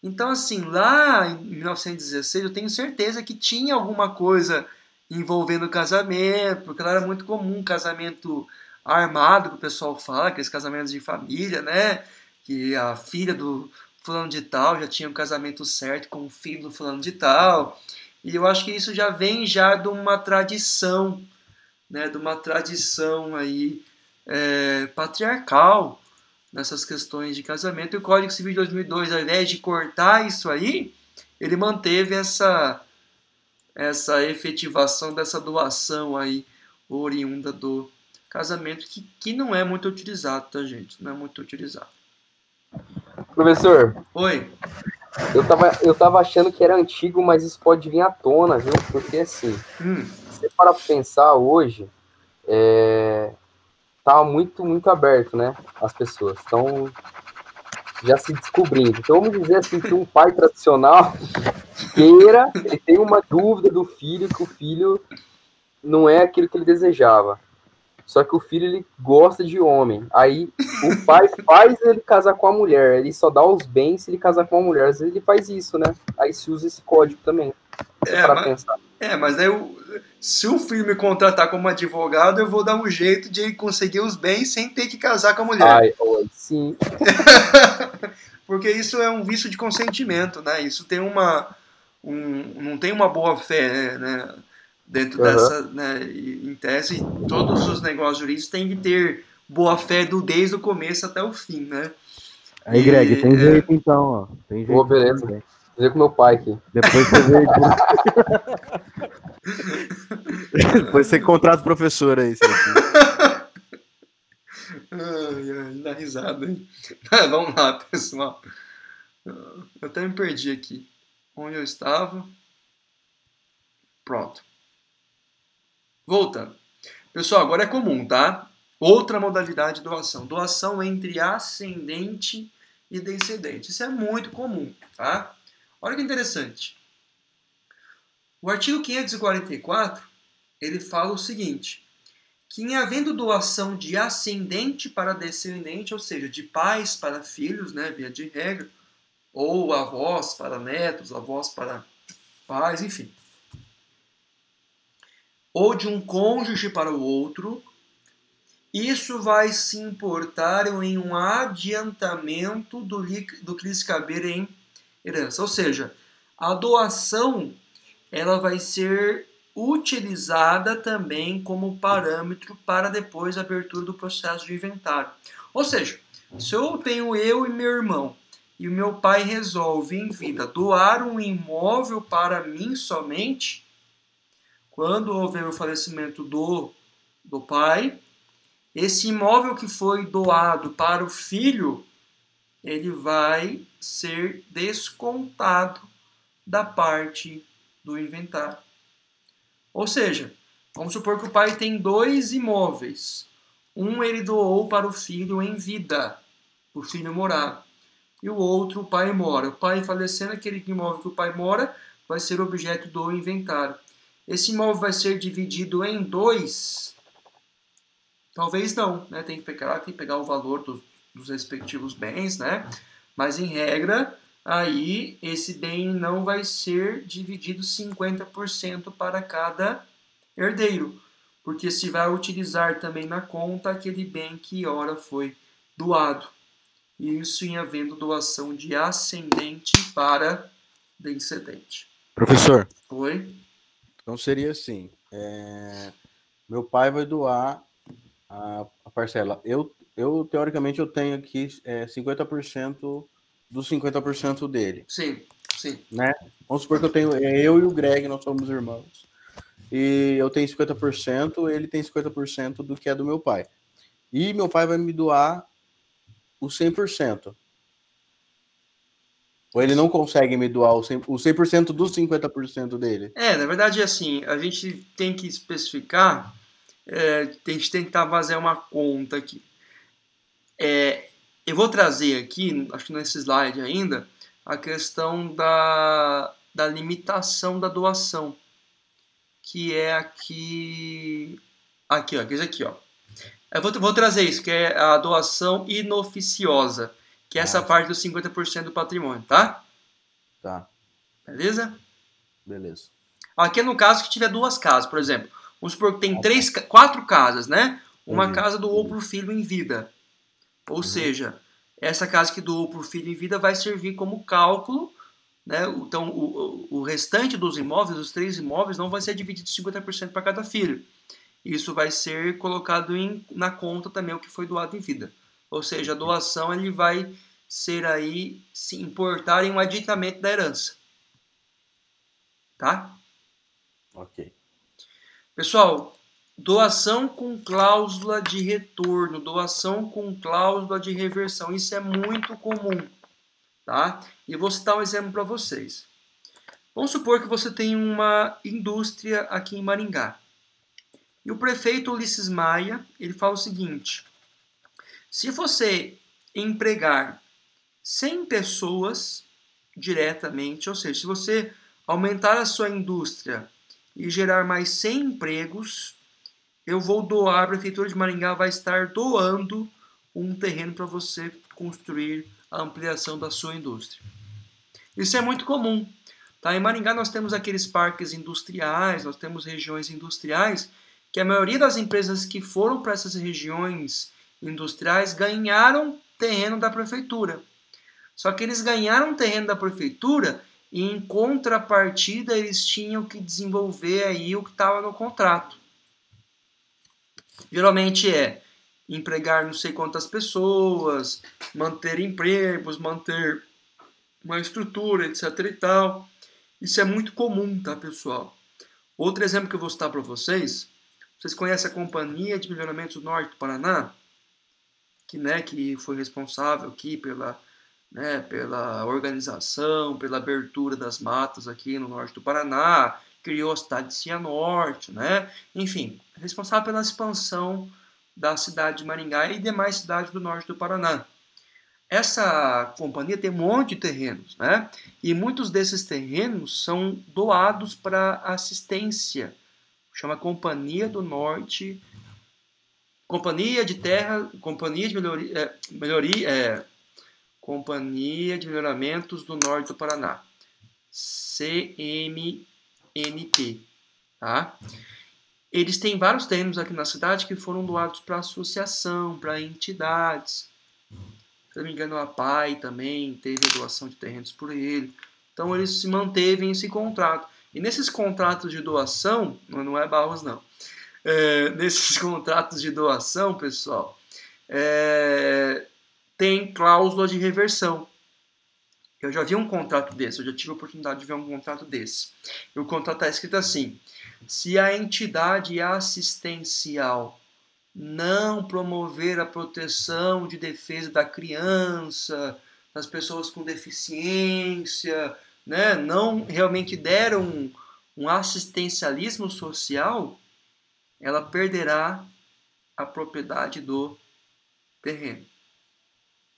Então, assim, lá em 1916, eu tenho certeza que tinha alguma coisa envolvendo casamento, porque lá era muito comum casamento armado, que o pessoal fala, aqueles casamentos de família, né? Que a filha do fulano de tal já tinha um casamento certo com o filho do fulano de tal. E eu acho que isso já vem já de uma tradição, né? De uma tradição aí patriarcal, nessas questões de casamento. E o Código Civil de 2002, ao invés de cortar isso aí, ele manteve essa efetivação dessa doação aí oriunda do casamento, que não é muito utilizado, tá, gente? Não é muito utilizado. Professor. Oi. Eu tava achando que era antigo, mas isso pode vir à tona, viu? Porque assim, se você parar pra pensar hoje, tá muito aberto, né? As pessoas estão já se descobrindo. Então vamos dizer assim que um pai tradicional ele tem uma dúvida do filho, que o filho não é aquilo que ele desejava. Só que o filho, ele gosta de homem. Aí o pai faz ele casar com a mulher. Ele só dá os bens se ele casar com a mulher. Às vezes ele faz isso, né? Aí se usa esse código também. Mas daí se o filho me contratar como advogado, eu vou dar um jeito de conseguir os bens sem ter que casar com a mulher. Sim. Porque isso é um vício de consentimento, né? Isso tem não tem uma boa fé, né? Dentro dessa, né, em tese, todos os negócios jurídicos têm que ter boa fé desde o começo até o fim, né? Aí, Greg, tem jeito então, ó. Tem jeito. Beleza. Vou ver com meu pai aqui. Depois você vê. Depois você contrata o professor aí, seu filho. Dá risada, hein? Vamos lá, pessoal. Eu até me perdi aqui. Onde eu estava? Pronto. Voltando. Pessoal, agora é comum, tá? Outra modalidade de doação. Doação entre ascendente e descendente. Isso é muito comum, tá? Olha que interessante. O artigo 544, ele fala o seguinte, que em havendo doação de ascendente para descendente, ou seja, de pais para filhos, né, via de regra, ou avós para netos, avós para pais, enfim, ou de um cônjuge para o outro, isso vai se importar em um adiantamento do que lhes caber em herança. Ou seja, a doação ela vai ser utilizada também como parâmetro para depois a abertura do processo de inventário. Ou seja, se eu tenho eu e meu irmão, e o meu pai resolve em vida doar um imóvel para mim somente, quando houver o falecimento do pai, esse imóvel que foi doado para o filho, ele vai ser descontado da parte do inventário. Ou seja, vamos supor que o pai tem 2 imóveis. Um ele doou para o filho em vida, o filho morar. E o outro o pai mora. O pai falecendo, aquele imóvel que o pai mora vai ser objeto do inventário. Esse imóvel vai ser dividido em 2? Talvez não, né? Tem que pegar o valor dos respectivos bens, né? Mas em regra, aí esse bem não vai ser dividido 50% para cada herdeiro, porque se vai utilizar também na conta aquele bem que ora foi doado. Isso em havendo doação de ascendente para descendente. Professor. Oi? Então seria assim, meu pai vai doar a parcela. Eu teoricamente, eu tenho aqui 50% dos 50% dele. Sim. Né? Vamos supor que eu e o Greg, nós somos irmãos. E eu tenho 50%, ele tem 50% do que é do meu pai. E meu pai vai me doar os 100%. Ou ele não consegue me doar o 100% dos 50% dele? Na verdade, assim, a gente tem que especificar, a gente tem que fazer uma conta aqui. Eu vou trazer aqui, acho que nesse slide ainda, a questão da limitação da doação, que é aqui, ó, esse aqui, ó. Eu vou trazer isso, que é a doação inoficiosa, que é essa parte dos 50% do patrimônio, tá? Tá. Beleza? Beleza. Aqui é no caso que tiver 2 casas, por exemplo. Vamos supor que tem 4 casas, né? Uma casa doou para o filho em vida. Ou seja, essa casa que doou para o filho em vida vai servir como cálculo, né? Então, o restante dos imóveis, os 3 imóveis, não vai ser dividido 50% para cada filho. Isso vai ser colocado na conta também o que foi doado em vida. Ou seja, a doação ele vai ser aí, se importar em um aditamento da herança. Tá? Ok. Pessoal, doação com cláusula de retorno, doação com cláusula de reversão, isso é muito comum, tá? E vou citar um exemplo para vocês. Vamos supor que você tem uma indústria aqui em Maringá. E o prefeito Ulisses Maia, ele fala o seguinte: se você empregar 100 pessoas diretamente, ou seja, se você aumentar a sua indústria e gerar mais 100 empregos, eu vou doar, a Prefeitura de Maringá vai estar doando um terreno para você construir a ampliação da sua indústria. Isso é muito comum. Tá? Em Maringá nós temos aqueles parques industriais, nós temos regiões industriais, que a maioria das empresas que foram para essas regiões industriais ganharam terreno da Prefeitura. Só que eles ganharam terreno da Prefeitura e, em contrapartida, eles tinham que desenvolver aí o que estava no contrato. Geralmente é empregar não sei quantas pessoas, manter empregos, manter uma estrutura, etc. e tal. Isso é muito comum, tá, pessoal? Outro exemplo que eu vou citar para vocês conhecem a Companhia de Melhoramento do Norte do Paraná? Que foi responsável aqui pela organização, pela abertura das matas aqui no norte do Paraná, criou a cidade de Cianorte, né? Enfim, responsável pela expansão da cidade de Maringá e demais cidades do norte do Paraná. Essa companhia tem um monte de terrenos, né? E muitos desses terrenos são doados para assistência. Chama Companhia do Norte, Companhia de Terra, Companhia de Companhia de Melhoramentos do Norte do Paraná, CMNP, tá? Eles têm vários terrenos aqui na cidade que foram doados para associação, para entidades. Se não me engano, a PAI também teve a doação de terrenos por ele. Então, eles se mantevem esse contrato. E nesses contratos de doação, não é Barros não, nesses contratos de doação, pessoal, tem cláusula de reversão. Eu já vi um contrato desse, eu já tive a oportunidade de ver um contrato desse. E o contrato está escrito assim: se a entidade assistencial não promover a proteção de defesa da criança, das pessoas com deficiência, né, não realmente deram um assistencialismo social, ela perderá a propriedade do terreno.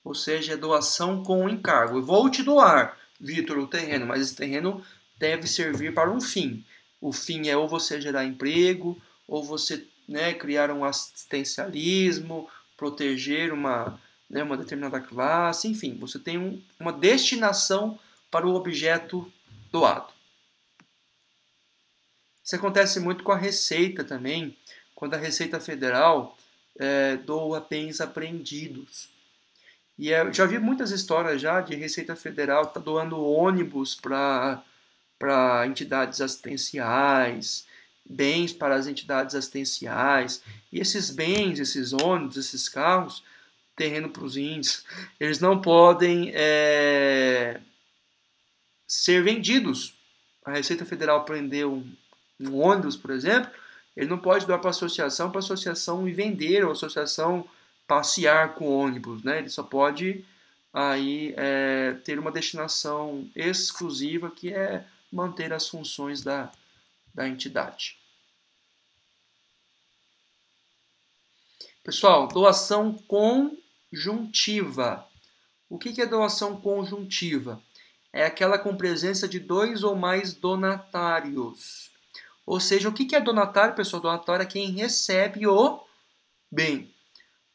Ou seja, é doação com encargo. Eu vou te doar, Vitor, o terreno, mas esse terreno deve servir para um fim. O fim é ou você gerar emprego, ou você, né, criar um assistencialismo, proteger uma determinada classe, enfim, você tem uma destinação para o objeto doado. Isso acontece muito com a Receita também, quando a Receita Federal doa bens apreendidos. E já vi muitas histórias já de Receita Federal tá doando ônibus para entidades assistenciais, bens para as entidades assistenciais. E esses bens, esses ônibus, esses carros, terreno para os índios, eles não podem ser vendidos. A Receita Federal prendeu um ônibus, por exemplo, ele não pode doar para a associação e vender, ou a associação passear com o ônibus, né? Ele só pode aí ter uma destinação exclusiva, que é manter as funções da entidade. Pessoal, doação conjuntiva. O que é doação conjuntiva? É aquela com presença de 2 ou mais donatários. Ou seja, o que é donatário, pessoal? Donatário é quem recebe o bem.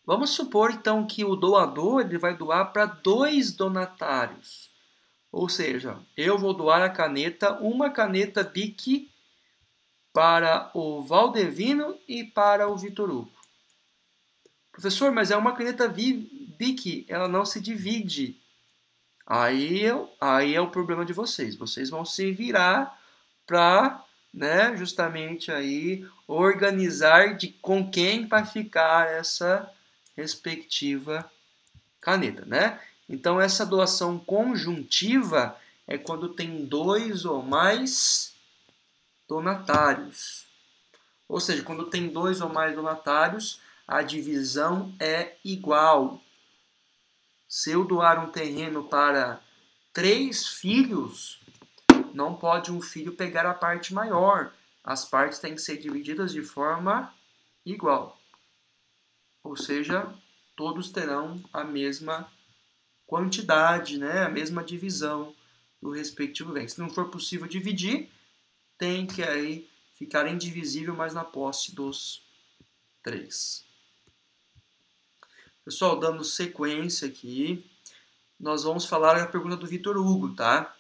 Vamos supor, então, que o doador ele vai doar para 2 donatários. Ou seja, eu vou doar a caneta, uma caneta Bic para o Valdevino e para o Vitor Hugo. Professor, mas é uma caneta Bic, ela não se divide. Aí é o problema de vocês. Vocês vão se virar para, né, justamente aí organizar com quem vai ficar essa respectiva caneta, né? Então essa doação conjuntiva é quando tem 2 ou mais donatários. Ou seja, quando tem 2 ou mais donatários, a divisão é igual. Se eu doar um terreno para 3 filhos, não pode um filho pegar a parte maior. As partes têm que ser divididas de forma igual. Ou seja, todos terão a mesma quantidade, né? A mesma divisão do respectivo bem. Se não for possível dividir, tem que aí ficar indivisível, mas na posse dos 3. Pessoal, dando sequência aqui, nós vamos falar a pergunta do Vitor Hugo, tá?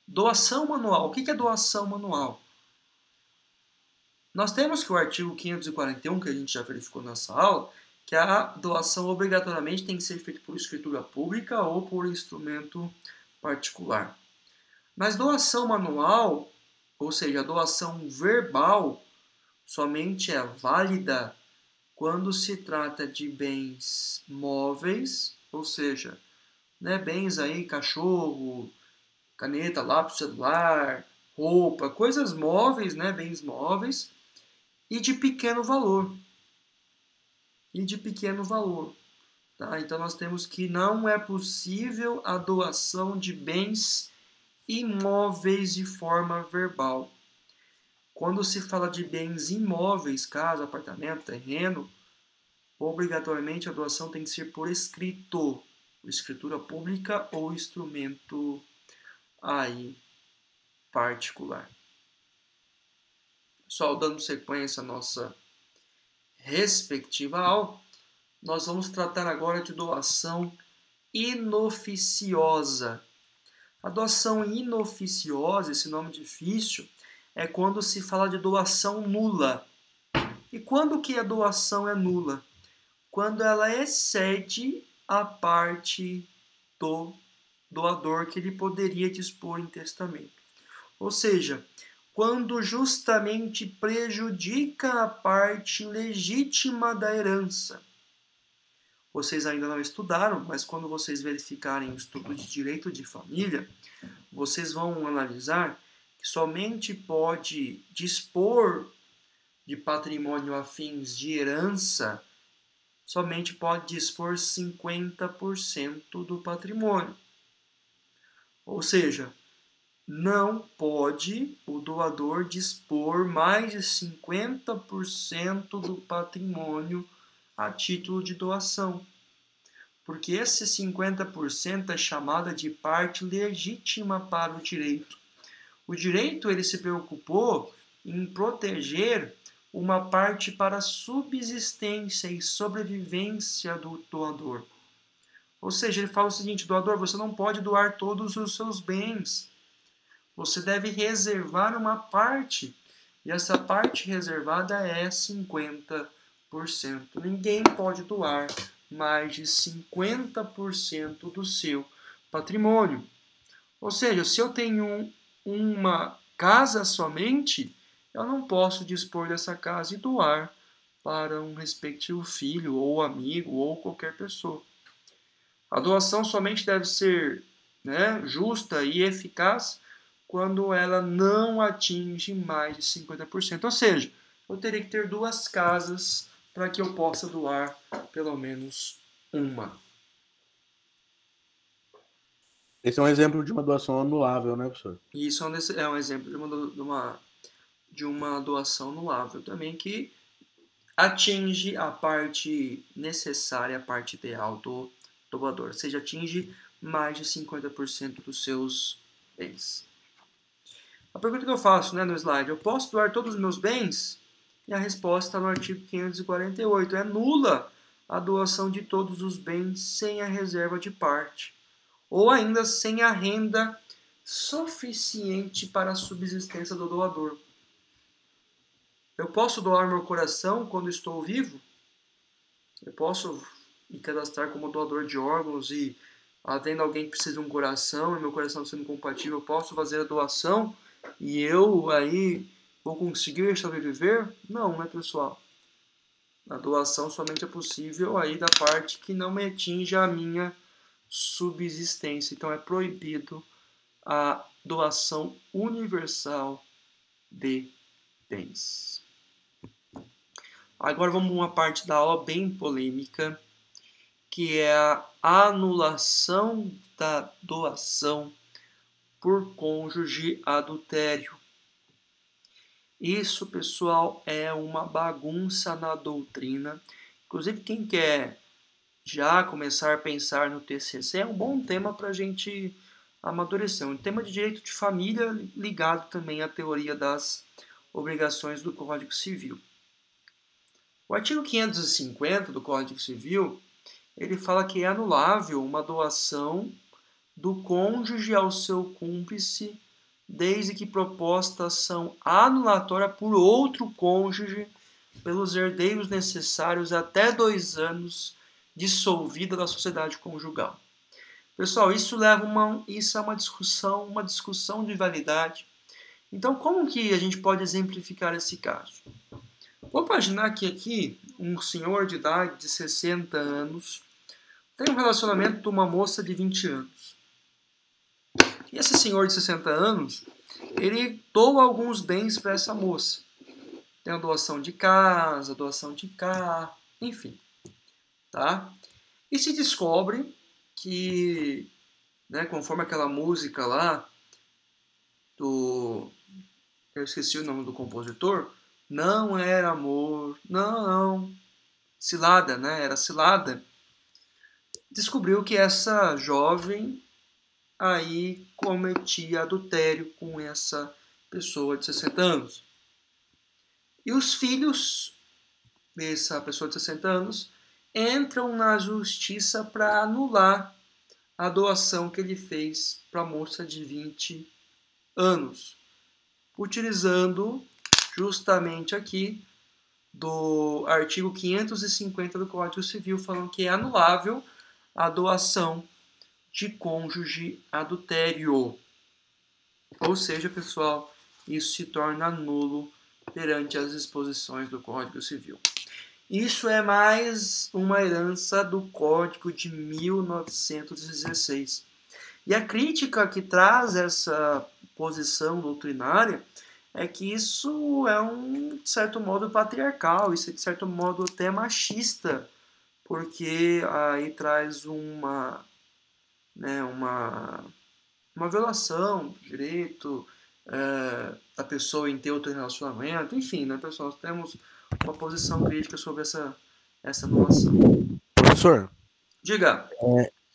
Doação manual. O que é doação manual? Nós temos que o artigo 541, que a gente já verificou nessa aula, que a doação obrigatoriamente tem que ser feita por escritura pública ou por instrumento particular. Mas doação manual, ou seja, a doação verbal, somente é válida quando se trata de bens móveis, ou seja, né, bens aí, cachorro, caneta, lápis, celular, roupa, coisas móveis, né, bens móveis, e de pequeno valor. Tá? Então nós temos que não é possível a doação de bens imóveis de forma verbal. Quando se fala de bens imóveis, casa, apartamento, terreno, obrigatoriamente a doação tem que ser por escrito, escritura pública ou instrumento aí particular. Pessoal, dando sequência à nossa respectiva aula, nós vamos tratar agora de doação inoficiosa. A doação inoficiosa, esse nome difícil, é quando se fala de doação nula. E quando que a doação é nula? Quando ela excede a parte do doador que ele poderia dispor em testamento. Ou seja, quando justamente prejudica a parte legítima da herança. Vocês ainda não estudaram, mas quando vocês verificarem o estudo de direito de família, vocês vão analisar que somente pode dispor de patrimônio a fins de herança, somente pode dispor 50% do patrimônio. Ou seja, não pode o doador dispor mais de 50% do patrimônio a título de doação. Porque esse 50% é chamada de parte legítima para o direito. O direito ele se preocupou em proteger uma parte para subsistência e sobrevivência do doador. Ou seja, ele fala o seguinte: doador, você não pode doar todos os seus bens. Você deve reservar uma parte. E essa parte reservada é 50%. Ninguém pode doar mais de 50% do seu patrimônio. Ou seja, se eu tenho uma casa somente, eu não posso dispor dessa casa e doar para um respectivo filho, ou amigo, ou qualquer pessoa. A doação somente deve ser, né, justa e eficaz quando ela não atinge mais de 50%. Ou seja, eu teria que ter 2 casas para que eu possa doar pelo menos uma. Esse é um exemplo de uma doação anulável, né, professor? Isso é um exemplo de uma doação anulável também, que atinge a parte necessária, a parte ideal do doador. Ou seja, atinge mais de 50% dos seus bens. A pergunta que eu faço, né, no slide: eu posso doar todos os meus bens? E a resposta está no artigo 548. É nula a doação de todos os bens sem a reserva de parte, ou ainda sem a renda suficiente para a subsistência do doador. Eu posso doar meu coração quando estou vivo? Eu posso me cadastrar como doador de órgãos e, havendo alguém que precisa de um coração e meu coração sendo compatível, eu posso fazer a doação e eu aí vou conseguir sobreviver? Não, né, pessoal? A doação somente é possível aí da parte que não me atinge a minha subsistência. Então é proibido a doação universal de bens. Agora vamos a uma parte da aula bem polêmica, que é a anulação da doação por cônjuge adultério. Isso, pessoal, é uma bagunça na doutrina. Inclusive, quem quer já começar a pensar no TCC é um bom tema para a gente amadurecer. Um tema de direito de família ligado também à teoria das obrigações do Código Civil. O artigo 550 do Código Civil, ele fala que é anulável uma doação do cônjuge ao seu cúmplice, desde que proposta ação anulatória por outro cônjuge pelos herdeiros necessários até 2 anos dissolvida da sociedade conjugal. Pessoal, isso é uma discussão de validade. Então, como que a gente pode exemplificar esse caso? Vou imaginar que aqui um senhor de idade de 60 anos tem um relacionamento com uma moça de 20 anos. E esse senhor de 60 anos, ele doa alguns bens para essa moça. Tem a doação de casa, doação de carro, enfim. Tá? E se descobre que, né, conforme aquela música lá, eu esqueci o nome do compositor, não era amor, não, cilada, né, era cilada, descobriu que essa jovem aí cometia adultério com essa pessoa de 60 anos. E os filhos dessa pessoa de 60 anos entram na justiça para anular a doação que ele fez para a moça de 20 anos, utilizando justamente aqui do artigo 550 do Código Civil, falando que é anulável a doação de cônjuge adultério. Ou seja, pessoal, isso se torna nulo perante as disposições do Código Civil. Isso é mais uma herança do Código de 1916. E a crítica que traz essa posição doutrinária é que isso é de certo modo patriarcal, isso é de certo modo até machista, porque aí traz uma violação do direito da pessoa em ter outro relacionamento, enfim, né, pessoal? Nós temos uma posição crítica sobre essa anulação. Professor, diga.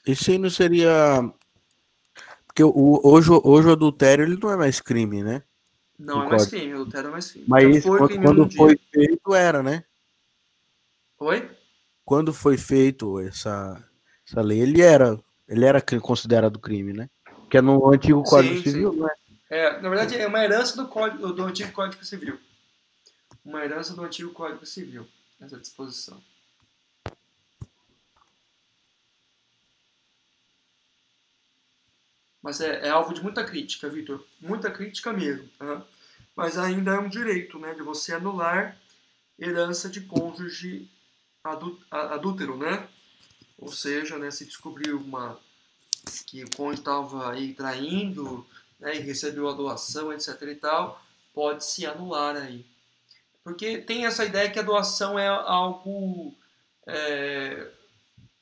Isso aí não seria... Porque hoje o adultério ele não é mais crime, né? Não é mais crime, o adultério é mais crime. Mas quando foi feito era, né? Oi? Quando foi feito essa lei, ele era considerado crime, né? Que é no antigo Código Civil, sim. Não é? Na verdade, é uma herança do antigo Código Civil. Uma herança do antigo Código Civil, essa disposição. Mas é alvo de muita crítica, Vitor. Muita crítica mesmo. Tá? Mas ainda é um direito, né, de você anular herança de cônjuge adúltero, né? Ou seja, né, se descobriu que o cônjuge estava aí traindo, né, e recebeu a doação, etc. e tal, pode se anular aí. Porque tem essa ideia que a doação é algo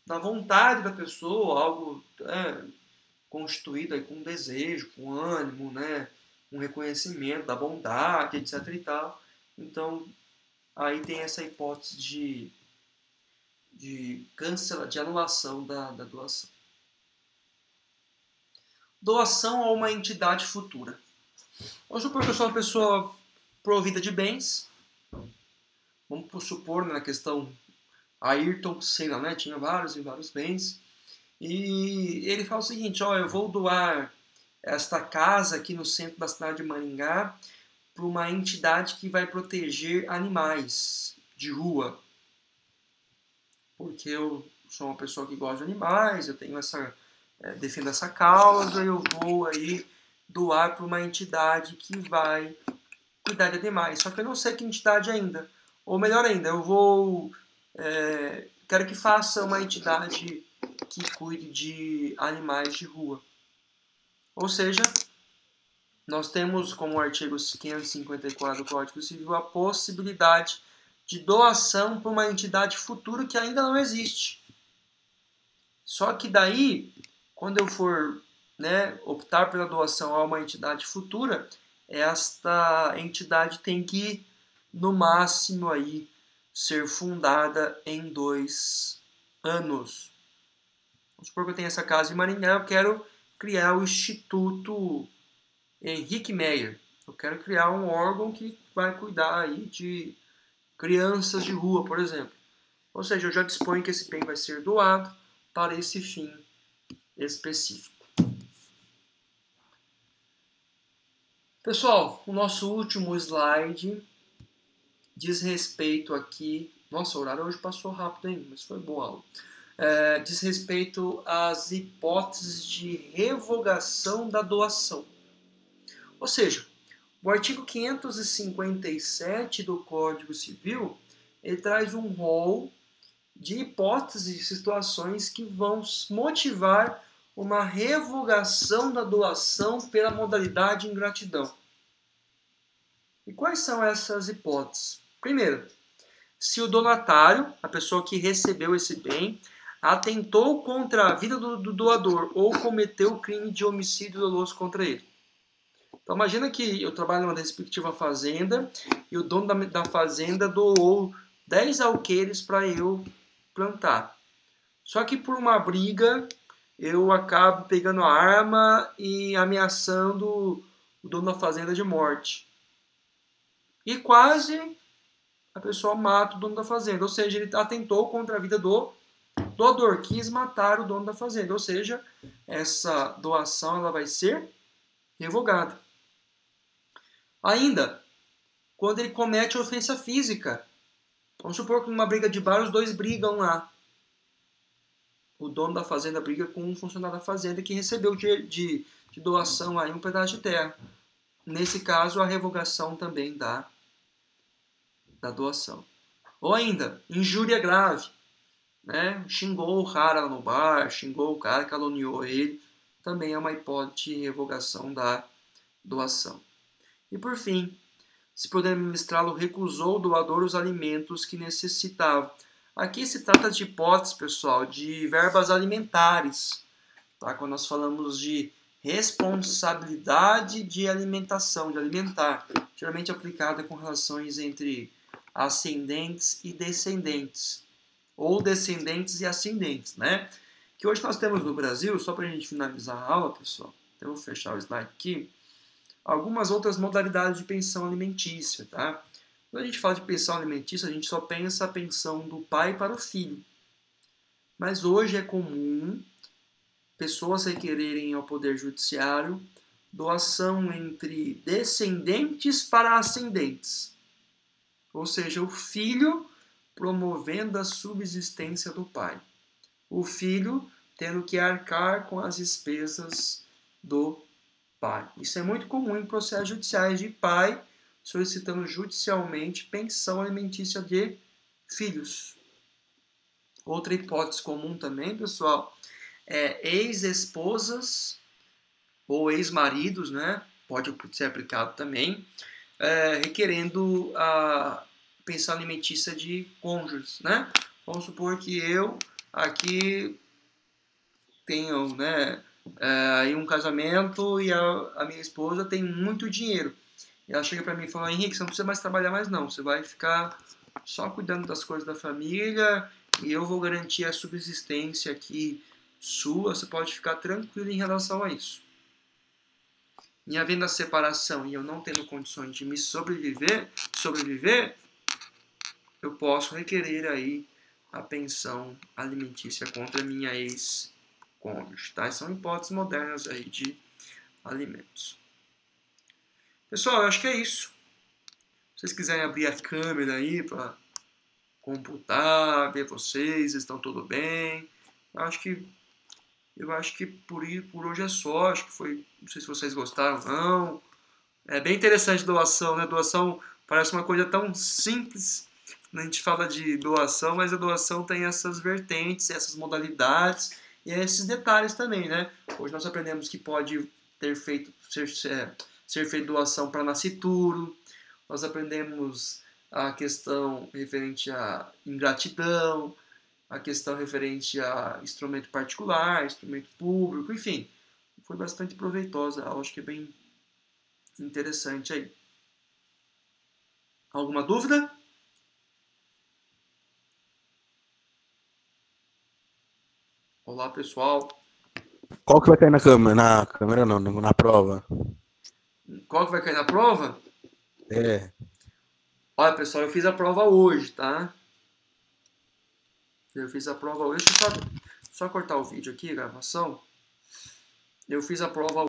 da vontade da pessoa, algo constituído aí com desejo, com ânimo, né, um reconhecimento da bondade, etc. e tal. Então, aí tem essa hipótese de anulação da doação. Doação a uma entidade futura. Vamos supor que eu sou uma pessoa provida de bens. Vamos supor, na questão Ayrton Senna, né, tinha vários e vários bens. E ele fala o seguinte, eu vou doar esta casa aqui no centro da cidade de Maringá para uma entidade que vai proteger animais de rua. Porque eu sou uma pessoa que gosta de animais, eu tenho defendo essa causa, eu vou aí doar para uma entidade que vai cuidar de animais. Só que eu não sei que entidade ainda. Ou melhor ainda, quero que faça uma entidade que cuide de animais de rua. Ou seja, nós temos como artigo 554 do Código Civil a possibilidade de doação para uma entidade futura que ainda não existe. Só que daí, quando eu for optar pela doação a uma entidade futura, esta entidade tem que, no máximo, aí, ser fundada em 2 anos. Vamos supor que eu tenho essa casa em Maringá, eu quero criar o Instituto Henrique Meyer. Eu quero criar um órgão que vai cuidar aí de crianças de rua, por exemplo. Ou seja, eu já disponho que esse bem vai ser doado para esse fim específico. Pessoal, o nosso último slide diz respeito aqui... Nossa, o horário hoje passou rápido ainda, mas foi boa aula. Diz respeito às hipóteses de revogação da doação. Ou seja, o artigo 557 do Código Civil, ele traz um rol de hipóteses e situações que vão motivar uma revogação da doação pela modalidade ingratidão. E quais são essas hipóteses? Primeiro, se o donatário, a pessoa que recebeu esse bem, atentou contra a vida do doador ou cometeu crime de homicídio doloso contra ele. Então imagina que eu trabalho numa respectiva fazenda e o dono da fazenda doou 10 alqueires para eu plantar. Só que por uma briga eu acabo pegando a arma e ameaçando o dono da fazenda de morte. E quase a pessoa mata o dono da fazenda. Ou seja, ele atentou contra a vida do doador, quis matar o dono da fazenda. Ou seja, essa doação ela vai ser revogada. Ainda, quando ele comete ofensa física, vamos supor que numa briga de bar os dois brigam lá. O dono da fazenda briga com um funcionário da fazenda que recebeu de doação aí um pedaço de terra. Nesse caso, a revogação também da doação. Ou ainda, injúria grave. Xingou o cara no bar, xingou o cara, caluniou ele. Também é uma hipótese de revogação da doação. E por fim, se por administrá-lo recusou o doador os alimentos que necessitava. Aqui se trata de hipóteses, pessoal, de verbas alimentares. Tá? Quando nós falamos de responsabilidade de alimentação, de alimentar, geralmente aplicada com relações entre ascendentes e descendentes, ou descendentes e ascendentes, Que hoje nós temos no Brasil, só para a gente finalizar a aula, pessoal, então eu vou fechar o slide aqui, algumas outras modalidades de pensão alimentícia, tá? Quando a gente fala de pensão alimentícia, a gente só pensa a pensão do pai para o filho. Mas hoje é comum pessoas requererem ao Poder Judiciário doação entre descendentes para ascendentes. Ou seja, o filho promovendo a subsistência do pai. O filho tendo que arcar com as despesas do pai. Isso é muito comum em processos judiciais de pai solicitando judicialmente pensão alimentícia de filhos. Outra hipótese comum também, pessoal, é ex-esposas ou ex-maridos, pode ser aplicado também, requerendo a pensão alimentícia de cônjuges, Vamos supor que eu aqui tenho, aí um casamento e a minha esposa tem muito dinheiro. E ela chega para mim e fala: Henrique, você não precisa mais trabalhar mais não, você vai ficar só cuidando das coisas da família e eu vou garantir a subsistência aqui sua, você pode ficar tranquilo em relação a isso. E havendo a separação e eu não tendo condições de me sobreviver, eu posso requerer aí a pensão alimentícia contra minha ex-cônjuge, tá? São hipóteses modernas aí de alimentos. Pessoal, eu acho que é isso. Se vocês quiserem abrir a câmera aí para computar, ver vocês, estão tudo bem. Eu acho que por hoje é só. Acho que foi. Não sei se vocês gostaram ou não. É bem interessante doação, né? Doação parece uma coisa tão simples. A gente fala de doação, mas a doação tem essas vertentes, essas modalidades e esses detalhes também, né? Hoje nós aprendemos que pode ser feita doação para nascituro. Nós aprendemos a questão referente à ingratidão, a questão referente a instrumento particular, instrumento público, enfim. Foi bastante proveitosa, eu acho que é bem interessante aí. Alguma dúvida? Olá, pessoal. Qual que vai cair na câmera? Na câmera não, na prova. Qual que vai cair na prova? É. Olha, pessoal, eu fiz a prova hoje, tá? Eu fiz a prova hoje. Deixa eu só cortar o vídeo aqui, a gravação. Eu fiz a prova